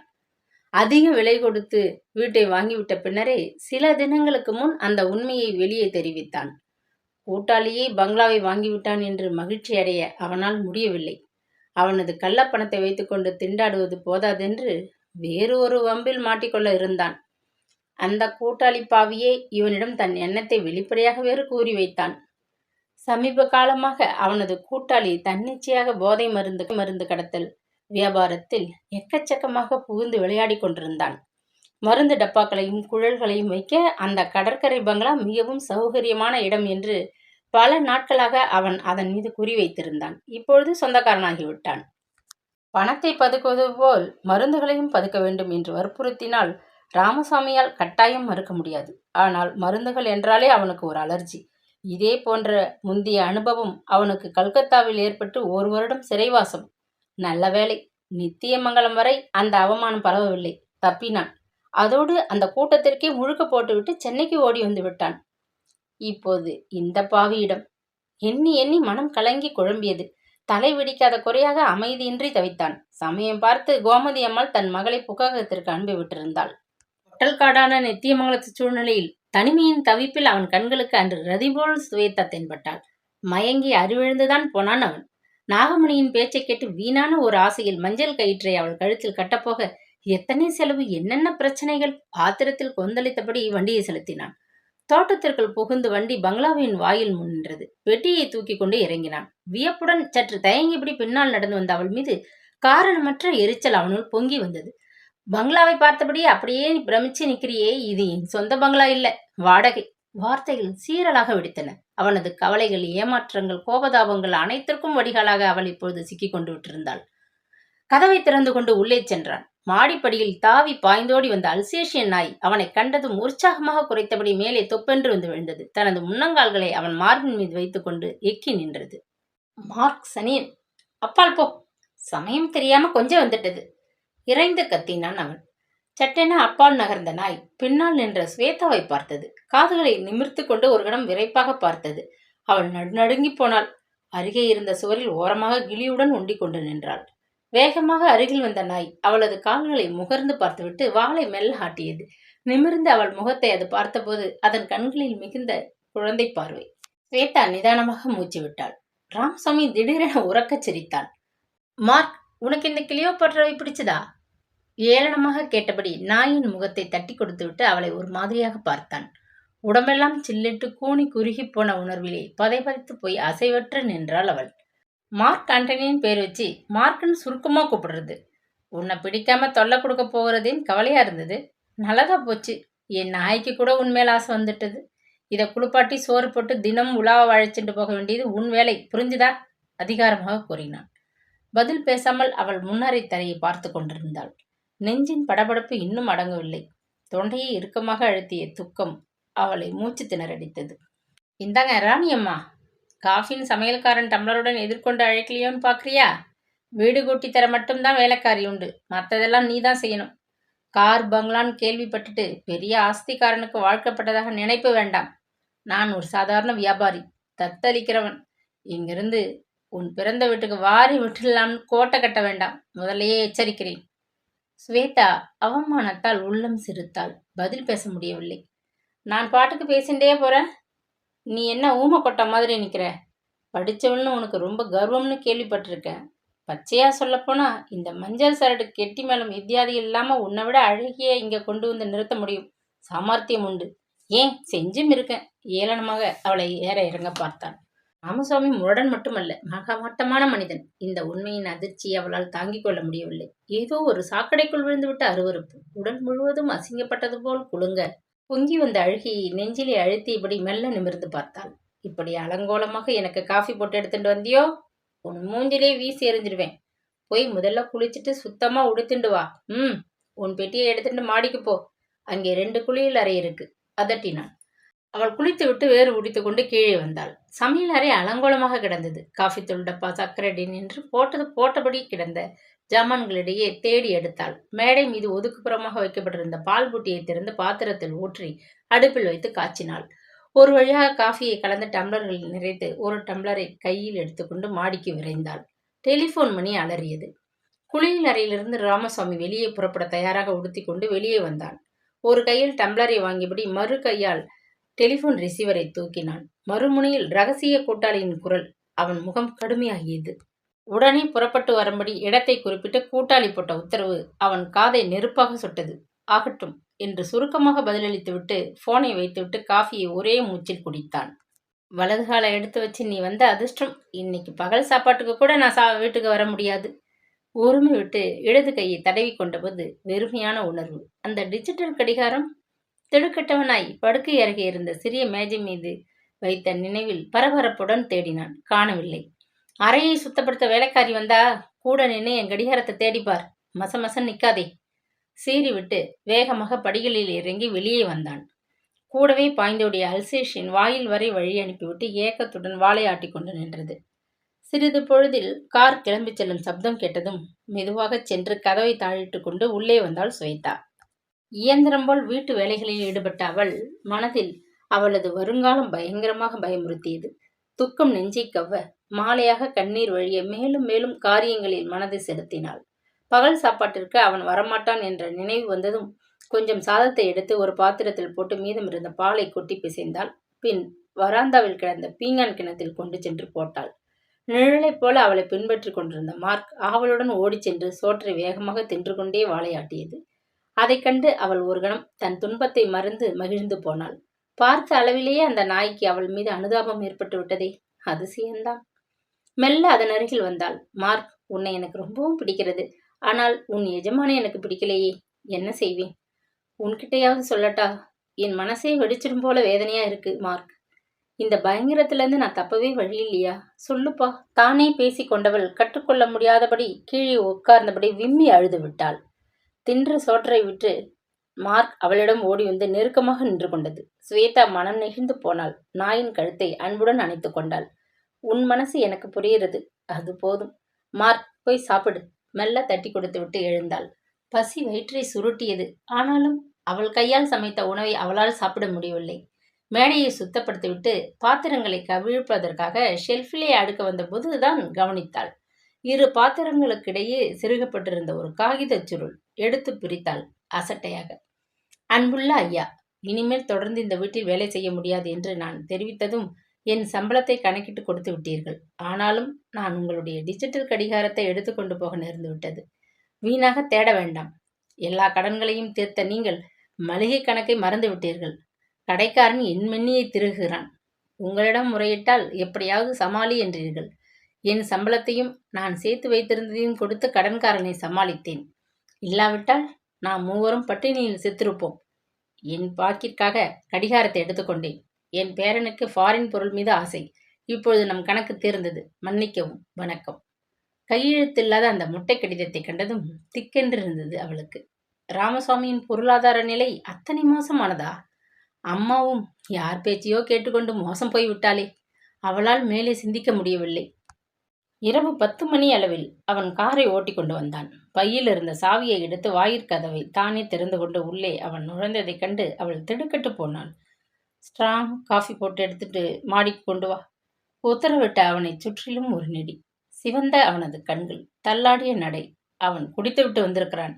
அதிக விலை கொடுத்து வீட்டை வாங்கிவிட்ட பின்னரே சில தினங்களுக்கு முன் அந்த உண்மையை வெளியே தெரிவித்தான். கூட்டாளியே பங்களாவை வாங்கிவிட்டான் என்று மகிழ்ச்சி அடைய அவனால் முடியவில்லை. அவனது கள்ளப்பணத்தை வைத்துக்கொண்டு திண்டாடுவது போதாதென்று வேறு ஒரு வம்பில் மாட்டிக்கொள்ள இருந்தான். அந்த கூட்டாளி பாவியே இவனிடம் தன் எண்ணத்தை வெளிப்படையாக வேறு கூறி வைத்தான். சமீப காலமாக அவனது கூட்டாளி தன்னிச்சையாக போதை மருந்து கடத்தல் வியாபாரத்தில் எக்கச்சக்கமாக புகுந்து விளையாடி கொண்டிருந்தான். மருந்து டப்பாக்களையும் குழல்களையும் வைக்க அந்த கடற்கரை பங்களா மிகவும் சௌகரியமான இடம் என்று பல நாட்களாக அவன் அதன் மீது குறி வைத்திருந்தான். இப்பொழுது சொந்தக்காரனாகிவிட்டான். பணத்தை பதுக்குவது போல் மருந்துகளையும் பதுக்க வேண்டும் என்று வற்புறுத்தினால் ராமசாமியால் கட்டாயம் மறுக்க முடியாது. ஆனால் மருந்துகள் என்றாலே அவனுக்கு ஒரு அலர்ஜி. இதே போன்ற முந்தைய அனுபவம் அவனுக்கு கல்கத்தாவில் ஏற்பட்டு 1 வருடம் சிறைவாசம். நல்ல வேளை, நித்தியமங்கலம் வரை அந்த அவமானம் பரவவில்லை, தப்பினான். அதோடு அந்த கூட்டத்திற்கே முழுக்க போட்டுவிட்டு சென்னைக்கு ஓடி வந்து விட்டான். இப்போது இந்த பாவியிடம் எண்ணி எண்ணி மனம் கலங்கி குழம்பியது. தலை வெடிக்காத குறையாக அமைதியின்றி தவித்தான். சமயம் பார்த்து கோமதி அம்மாள் தன் மகளை புகாகத்திற்கு அனுப்பி விட்டிருந்தாள். பொட்டல்காடான நித்தியமங்கலத்து சூழ்நிலையில் தனிமையின் தவிப்பில் அவன் கண்களுக்கு அன்று ரதிபோல் சுவேதா தென்பட்டாள். மயங்கி அறிவிழந்துதான் போனான் அவன். நாகமணியின் பேச்சை கேட்டு வீணான ஒரு ஆசையில் மஞ்சள் கயிற்றை அவள் கழுத்தில் கட்டப்போக எத்தனை செலவு, என்னென்ன பிரச்சனைகள்! ஆத்திரத்தில் கொந்தளித்தபடி வண்டியை செலுத்தினான். தோட்டத்திற்குள் புகுந்து வண்டி பங்களாவின் வாயில் முன் நின்றது. பெட்டியை தூக்கி கொண்டு இறங்கினான். வியப்புடன் சற்று தயங்கியபடி பின்னால் நடந்து வந்த அவள் மீது காரணமற்ற எரிச்சல் அவனுள் பொங்கி வந்தது. பங்களாவை பார்த்தபடி அப்படியே பிரமிச்சு நிற்கிறியே, இது என் சொந்த பங்களா இல்ல, வாடகை. வார்த்தைகள் சீரலாக வெடித்தன. அவனது கவலைகள், ஏமாற்றங்கள், கோபதாபங்கள் அனைத்திற்கும் வடிகாலாக அவள் இப்பொழுது சிக்கிக் கொண்டு விட்டிருந்தாள். கதவை திறந்து கொண்டு உள்ளே சென்றான். மாடிப்படியில் தாவி பாய்ந்தோடி வந்த அல்சேஷியன் நாய் அவனை கண்டதும் உற்சாகமாக குறைத்தபடி மேலே தொப்பென்று வந்து விழுந்தது. தனது முன்னங்கால்களை அவன் மார்பின் மீது வைத்துக் கொண்டு எக்கி நின்றது. மார்க் சனியன், அப்பால் போ, சமயம் தெரியாம கொஞ்சம் வந்துட்டது, இறைந்து கத்தினான் அவன். சட்டென அப்பால் நகர்ந்த நாய் பின்னால் நின்ற ஸ்வேதாவை பார்த்தது. காதுகளை நிமிர்த்து கொண்டு ஒரு கணம் விரைப்பாக பார்த்தது. அவள் நடுநடுங்கி போனாள். அருகே இருந்த சுவரில் ஓரமாக கிளியுடன் ஒண்டிக் கொண்டு நின்றாள். வேகமாக அருகில் வந்த நாய் அவளது கால்களை முகர்ந்து பார்த்துவிட்டு வாளை மெல்ல ஆட்டியது. நிமிர்ந்து அவள் முகத்தை அது பார்த்தபோது அதன் கண்களில் மிகுந்த குழந்தை பார்வை. ஸ்வேதா நிதானமாக மூச்சு விட்டாள். ராமசாமி திடீரென உறக்கச் சிரித்தான். மார்க், உனக்கு இந்த கிளியோபாட்ராவை பிடிச்சதா? ஏளனமாக கேட்டபடி நாயின் முகத்தை தட்டி கொடுத்துவிட்டு அவளை ஒரு மாதிரியாக பார்த்தான். உடம்பெல்லாம் சில்லிட்டு கூனி குறுகி போன உணர்விலே பதைபதைத்து போய் அசைவற்று நின்றாள் அவள். மார்க் ஆண்டனியின் பேர் வச்சு மார்க்குன்னு சுருக்கமாக கூப்பிடுறது. உன்னை பிடிக்காம தொல்லை கொடுக்க போகிறதேன்னு கவலையா இருந்தது. நல்லதா போச்சு, என் நாய்க்கு கூட உன்மேல் ஆசை வந்துட்டது. இதை குளிப்பாட்டி சோறு போட்டு தினம் உலாவ வழைச்சிட்டு போக வேண்டியது உன் வேலை, புரிஞ்சுதா? அதிகாரமாக கூறினான். பதில் பேசாமல் அவள் முன்னரை தரையை பார்த்து கொண்டிருந்தாள். நெஞ்சின் படபடப்பு இன்னும் அடங்கவில்லை. தொண்டையை இறுக்கமாக அழுத்திய துக்கம் அவளை மூச்சு திணறடித்தது. இந்தாங்க ராணியம்மா, காஃபின் சமையல்காரன் டம்ளருடன் எதிர்கொண்டு அழைக்கலையோன்னு பார்க்குறியா? வீடு கூட்டி தர மட்டும்தான் வேலைக்காரி உண்டு, மற்றதெல்லாம் நீ தான் செய்யணும். கார் பங்களான்னு கேள்விப்பட்டுட்டு பெரிய ஆஸ்திக்காரனுக்கு வாழ்க்கப்பட்டதாக நினைப்பு வேண்டாம். நான் ஒரு சாதாரண வியாபாரி, தத்தளிக்கிறவன். இங்கிருந்து உன் பிறந்த வீட்டுக்கு வாரி விட்டுடலாம்னு கோட்டை கட்ட வேண்டாம், முதலையே எச்சரிக்கிறேன். ஸ்வேதா அவமானத்தால் உள்ளம் சிரித்தாள். பதில் பேச முடியவில்லை. நான் பாட்டுக்கு பேசிண்டே போறேன், நீ என்ன ஊமை கொட்ட மாதிரி நிற்கிற? படித்தவள்னு உனக்கு ரொம்ப கர்வம்னு கேள்விப்பட்டிருக்கேன். பச்சையா சொல்லப்போனா இந்த மஞ்சள் சரடு கெட்டி மேலும் இத்தியாதி இல்லாமல் உன்னை விட அழகிய இங்கே கொண்டு வந்து நிறுத்த முடியும், சாமர்த்தியம் உண்டு. ஏன் செஞ்சும் இருக்கேன். ஏளனமாக அவளை ஏற இறங்க பார்த்தான். ராமசாமி முரடன் மட்டுமல்ல, மகமட்டமான மனிதன். இந்த உண்மையின் அதிர்ச்சியை அவளால் தாங்கிக் கொள்ள முடியவில்லை. ஏதோ ஒரு சாக்கடைக்குள் விழுந்துவிட்ட அருவருப்பு. உடல் முழுவதும் அசிங்கப்பட்டது போல் குலுங்க பொங்கி வந்த அழுகியை நெஞ்சிலே அழுத்தியபடி மெல்ல நிமிர்ந்து பார்த்தாள். இப்படி அலங்கோலமாக எனக்கு காஃபி போட்டு எடுத்துட்டு வந்தியோ, உன் மூஞ்சிலே வீசி எறிஞ்சிடுவேன். போய் முதல்ல குளிச்சுட்டு சுத்தமா உடுத்துண்டு வா. உன் பெட்டியை எடுத்துட்டு மாடிக்கு போ, அங்கே 2 குளியல் அறை இருக்கு, அதட்டினான். அவள் குளித்து விட்டு வேறு உடித்து கொண்டு கீழே வந்தாள். சமையல் அறை அலங்கோலமாக கிடந்தது. காஃபி தூள் டப்பா, சர்க்கரை டின் என்று போட்டபடி கிடந்த ஜாமான்களிடையே தேடி எடுத்தாள். மேடை மீது ஒதுக்குப்புறமாக வைக்கப்பட்டிருந்த பால் புட்டியை திறந்து பாத்திரத்தில் ஊற்றி அடுப்பில் வைத்து காய்ச்சினாள். ஒரு வழியாக காஃபியை கலந்த டம்ளர்களில் நிறைத்து ஒரு டம்ளரை கையில் எடுத்துக்கொண்டு மாடிக்கு விரைந்தாள். டெலிபோன் மணி அலறியது. குளியல் அறையிலிருந்து ராமசாமி வெளியே புறப்பட தயாராக உடுத்தி கொண்டு வெளியே வந்தான். ஒரு கையில் டம்ளரை வாங்கியபடி மறு கையால் டெலிபோன் ரிசீவரை தூக்கினான். மறுமுனையில் ரகசிய கூட்டாளியின் குரல். அவன் முகம் கடுமையாகியது. உடனே புறப்பட்டு வரும்படி இடத்தை குறிப்பிட்டு கூட்டாளி போட்ட உத்தரவு அவன் காதை நெருப்பாக சுட்டது. ஆகட்டும் என்று சுருக்கமாக பதிலளித்துவிட்டு போனை வைத்துவிட்டு காஃபியை ஒரே மூச்சில் குடித்தான். வலது காலை எடுத்து வச்சு நீ வந்த அதிர்ஷ்டம். இன்னைக்கு பகல் சாப்பாட்டுக்கு கூட நான் வீட்டுக்கு வர முடியாது. ஒருமை விட்டு இடது கையை தடவி கொண்டபோது வெறுமையான உணர்வு. அந்த டிஜிட்டல் கடிகாரம்? திடுக்கட்டவனாய் படுக்கை அருகே இருந்த சிறிய மேஜை மீது வைத்த நினைவில் பரபரப்புடன் தேடினான். காணவில்லை. அறையை சுத்தப்படுத்த வேலைக்காரி வந்தா கூட நின்று என் கடிகாரத்தை தேடிப்பார், மசமசன் நிற்காதே. சீறிவிட்டு வேகமாக படிகளில் இறங்கி வெளியே வந்தான். கூடவே பாய்ந்தோடைய அல்சேஷின் வாயில் வரை வழி அனுப்பிவிட்டு ஏக்கத்துடன் வாளை ஆட்டி கொண்டு நின்றது. சிறிது பொழுதில் கார் கிளம்பி செல்லும் சப்தம் கேட்டதும் மெதுவாக சென்று கதவை தாழிட்டு கொண்டு உள்ளே வந்தாள் ஸ்வேதா. இயந்திரம் போல் வீட்டு வேலைகளில் ஈடுபட்ட அவள் மனதில் அவளது வருங்காலம் பயங்கரமாக பயமுறுத்தியது. துக்கம் நெஞ்சை கவ்வ மாலையாக கண்ணீர் வழிய மேலும் மேலும் காரியங்களில் மனதை செலுத்தினாள். பகல் சாப்பாட்டிற்கு அவன் வரமாட்டான் என்ற நினைவு வந்ததும் கொஞ்சம் சாதத்தை எடுத்து ஒரு பாத்திரத்தில் போட்டு மீதம் இருந்த பாலை கொட்டி பிசைந்தாள். பின் வராந்தாவில் கிடந்த பீங்கான் கிணத்தில் கொண்டு சென்று போட்டாள். நிழலைப் போல அவளை பின்பற்றி கொண்டிருந்த மார்க் ஆவலுடன் ஓடிச் சென்று சோற்றை வேகமாக தின்று கொண்டே வாழையாட்டியது. அதைக் கண்டு அவள் ஒரு கணம் தன் துன்பத்தை மறந்து மகிழ்ந்து போனாள். பார்த்த அளவிலேயே அந்த நாய்க்கு அவள் மீது அனுதாபம் ஏற்பட்டு விட்டதே, அதிசயந்தான். மெல்ல அதன் அருகில் வந்தாள். மார்க், உன்னை எனக்கு ரொம்பவும் பிடிக்கிறது. ஆனால் உன் எஜமானை எனக்கு பிடிக்கலையே, என்ன செய்வேன்? உன்கிட்டையாவது சொல்லட்டா? என் மனசே வெடிச்சிடும் போல வேதனையா இருக்கு மார்க். இந்த பயங்கரத்திலிருந்து நான் தப்பவே வழி இல்லையா? சொல்லுப்பா. தானே பேசி கொண்டவள் கற்றுக்கொள்ள முடியாதபடி கீழே உட்கார்ந்தபடி விம்மி அழுது விட்டாள். தின்று சோற்றை விட்டு மார்க் அவளிடம் ஓடி வந்து நெருக்கமாக நின்று கொண்டது. ஸ்வேதா மனம் நெகிழ்ந்து போனாள். நாயின் கழுத்தை அன்புடன் அணைத்து கொண்டாள். உன் மனசு எனக்கு புரிகிறது, அது போதும். மார்க், போய் சாப்பிடு. மெல்ல தட்டி கொடுத்து விட்டு எழுந்தாள். பசி வயிற்றை சுருட்டியது. ஆனாலும் அவள் கையால் சமைத்த உணவை அவளால் சாப்பிட முடியவில்லை. மேடையை சுத்தப்படுத்திவிட்டு பாத்திரங்களை கவிழ்ப்பதற்காக ஷெல்ஃபிலே அடுக்க வந்தபோதுதான் கவனித்தாள். 2 பாத்திரங்களுக்கிடையே செருகப்பட்டிருந்த ஒரு காகிதச் சுருள் எடுத்து பிரித்தாள் அசட்டையாக. அன்புள்ள ஐயா, இனிமேல் தொடர்ந்து இந்த வீட்டில் வேலை செய்ய முடியாது என்று நான் தெரிவித்ததும் என் சம்பளத்தை கணக்கிட்டு கொடுத்து விட்டீர்கள். ஆனாலும் நான் உங்களுடைய டிஜிட்டல் கடிகாரத்தை எடுத்துக்கொண்டு போக நேர்ந்து விட்டது. வீணாக தேட வேண்டாம். எல்லா கடன்களையும் தீர்த்த நீங்கள் மளிகை கணக்கை மறந்து விட்டீர்கள். கடைக்காரன் என் மென்னியை திருகுகிறான். உங்களிடம் முறையிட்டால் எப்படியாவது சமாளி என்றீர்கள். என் சம்பளத்தையும் நான் சேர்த்து வைத்திருந்ததையும் கொடுத்து கடன்காரனை சமாளித்தேன். இல்லாவிட்டால் நாம் மூவரும் பட்டினியில் செத்திருப்போம். என் பாக்கிற்காக கடிகாரத்தை எடுத்துக்கொண்டேன். என் பேரனுக்கு ஃபாரின் பொருள் மீது ஆசை. இப்பொழுது நம் கணக்கு தீர்ந்தது. மன்னிக்கவும். வணக்கம். கையெழுத்தில்லாத அந்த முட்டை கடிதத்தை கண்டதும் திக்கென்றிருந்தது அவளுக்கு. ராமசுவாமியின் பொருளாதார நிலை அத்தனை மோசமானதா? அம்மாவும் யார் பேச்சையோ கேட்டுக்கொண்டு மோசம் போய்விட்டாளே. அவளால் மேலே சிந்திக்க முடியவில்லை. இரவு 10 மணி அளவில் அவன் காரை ஓட்டி கொண்டு வந்தான். பையில் இருந்த சாவியை எடுத்து வாயிற்கதவை தானே திறந்து கொண்டு உள்ளே அவன் நுழைந்ததைக் கண்டு அவள் திடுக்கிட்டு போனாள். ஸ்ட்ராங் காஃபி போட்டு எடுத்துட்டு மாடிக்கு கொண்டு வா, உத்தரவிட்ட அவனை சுற்றிலும் ஒரு நெடி. சிவந்த அவனது கண்கள், தள்ளாடிய நடை. அவன் குடித்துவிட்டு வந்திருக்கிறான்.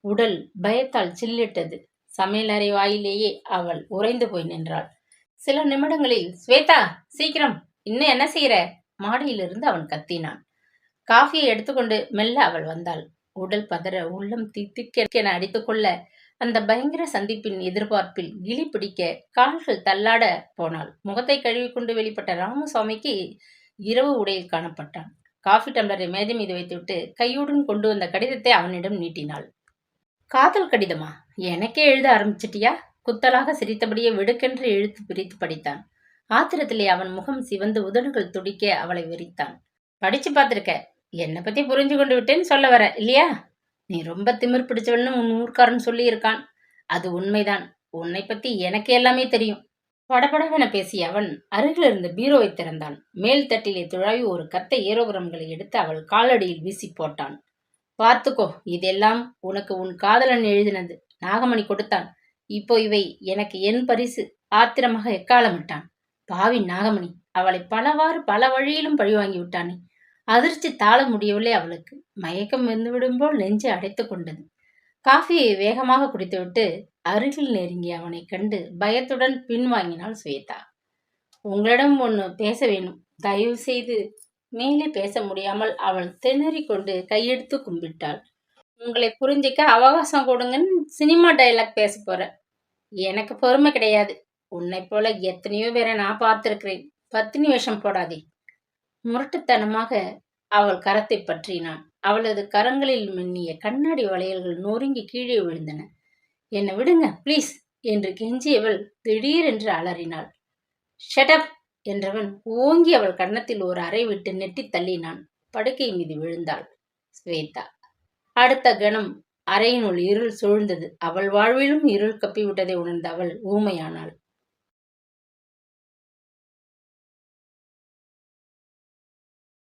உடல் பயத்தால் சில்லிட்டது. சமையலறை வாயிலேயே அவள் உறைந்து போய் நின்றாள். சில நிமிடங்களில், ஸ்வேதா, சீக்கிரம், இன்னும் என்ன செய்யற? மாடியிலிருந்து அவன் கத்தினான். காஃபியை எடுத்துக்கொண்டு மெல்ல அவள் வந்தாள். உடல் பதற, உள்ளம் திக்கென அடித்துக்கொள்ள, அந்த பயங்கர சந்திப்பின் எதிர்பார்ப்பில் கிளி பிடிக்க கால்கள் தள்ளாட போனாள். முகத்தை கழுவிக்கொண்டு வெளிப்பட்ட ராமசுவாமிக்கு இரவு உடையில் காணப்பட்டான். காஃபி டம்ளரை மேஜை மீது வைத்துவிட்டு கையுடன் கொண்டு வந்த கடிதத்தை அவனிடம் நீட்டினாள். காதல் கடிதமா? எனக்கே எழுத ஆரம்பிச்சிட்டியா? குத்தலாக சிரித்தபடியே வெடுக்கென்று இழுத்து பிரித்து படித்தான். ஆத்திரத்திலே அவன் முகம் சிவந்து உதடுகள் துடிக்க அவளை வெறித்தான். படிச்சு பார்த்திருக்க, என்னை பத்தி புரிஞ்சு கொண்டு விட்டேன்னு சொல்ல வர இல்லையா? நீ ரொம்ப திமிர் பிடிச்சவள்னு உன் ஊர்க்காரன் சொல்லி இருக்கான். அது உண்மைதான். உன்னை பத்தி எனக்கு எல்லாமே தெரியும். படபடவென பேசிய அவன் அருகில் இருந்த பீரோவை திறந்தான். மேல் தட்டிலே துழாவி ஒரு கத்தை ஏரோகிராம்களை எடுத்து அவள் காலடியில் வீசி போட்டான். பார்த்துக்கோ, இதெல்லாம் உனக்கு உன் காதலன் எழுதினது. நாகமணி கொடுத்தான். இப்போ இவை எனக்கு என் பரிசு. ஆத்திரமாக எக்காலமிட்டான். பாவி நாகமணி, அவளை பல வழியிலும் பழிவாங்கி விட்டானே. அதிர்ச்சி தாழ முடியவில்லை அவளுக்கு. மயக்கம் வந்துவிடும் போல் நெஞ்சு அடைத்து கொண்டது. காஃபியை வேகமாக குடித்துவிட்டு அருகில் நெருங்கிய அவனை கண்டு பயத்துடன் பின்வாங்கினாள் ஸ்வேதா. உங்களிடம் ஒன்று பேச வேணும், தயவு செய்து. மேலே பேச முடியாமல் அவள் திணறி கொண்டு கையெடுத்து கும்பிட்டாள். உங்களை புரிஞ்சிக்க அவகாசம் கொடுங்கன்னு சினிமா டைலாக் பேச போற. எனக்கு பொறுமை கிடையாது. உன்னை போல எத்தனையோ பேரை நான் பார்த்திருக்கிறேன். பத்தினி வேஷம் போடாதே. முரட்டுத்தனமாக அவள் கரத்தை பற்றினான். அவளது கரங்களில் மின்னிய கண்ணாடி வளையல்கள் நொறுங்கி கீழே விழுந்தன. என்னை விடுங்க ப்ளீஸ் என்று கெஞ்சியவள் திடீரென்று அலறினாள். ஷட்டப் என்றவன் ஓங்கி அவள் கன்னத்தில் ஒரு அறை விட்டு நெட்டி தள்ளினான். படுக்கை மீது விழுந்தாள் ஸ்வேதா. அடுத்த கணம் அறையினுள் இருள் சூழ்ந்தது. அவள் வாழ்விலும் இருள் கப்பிவிட்டதை உணர்ந்த அவள் ஊமையானாள்.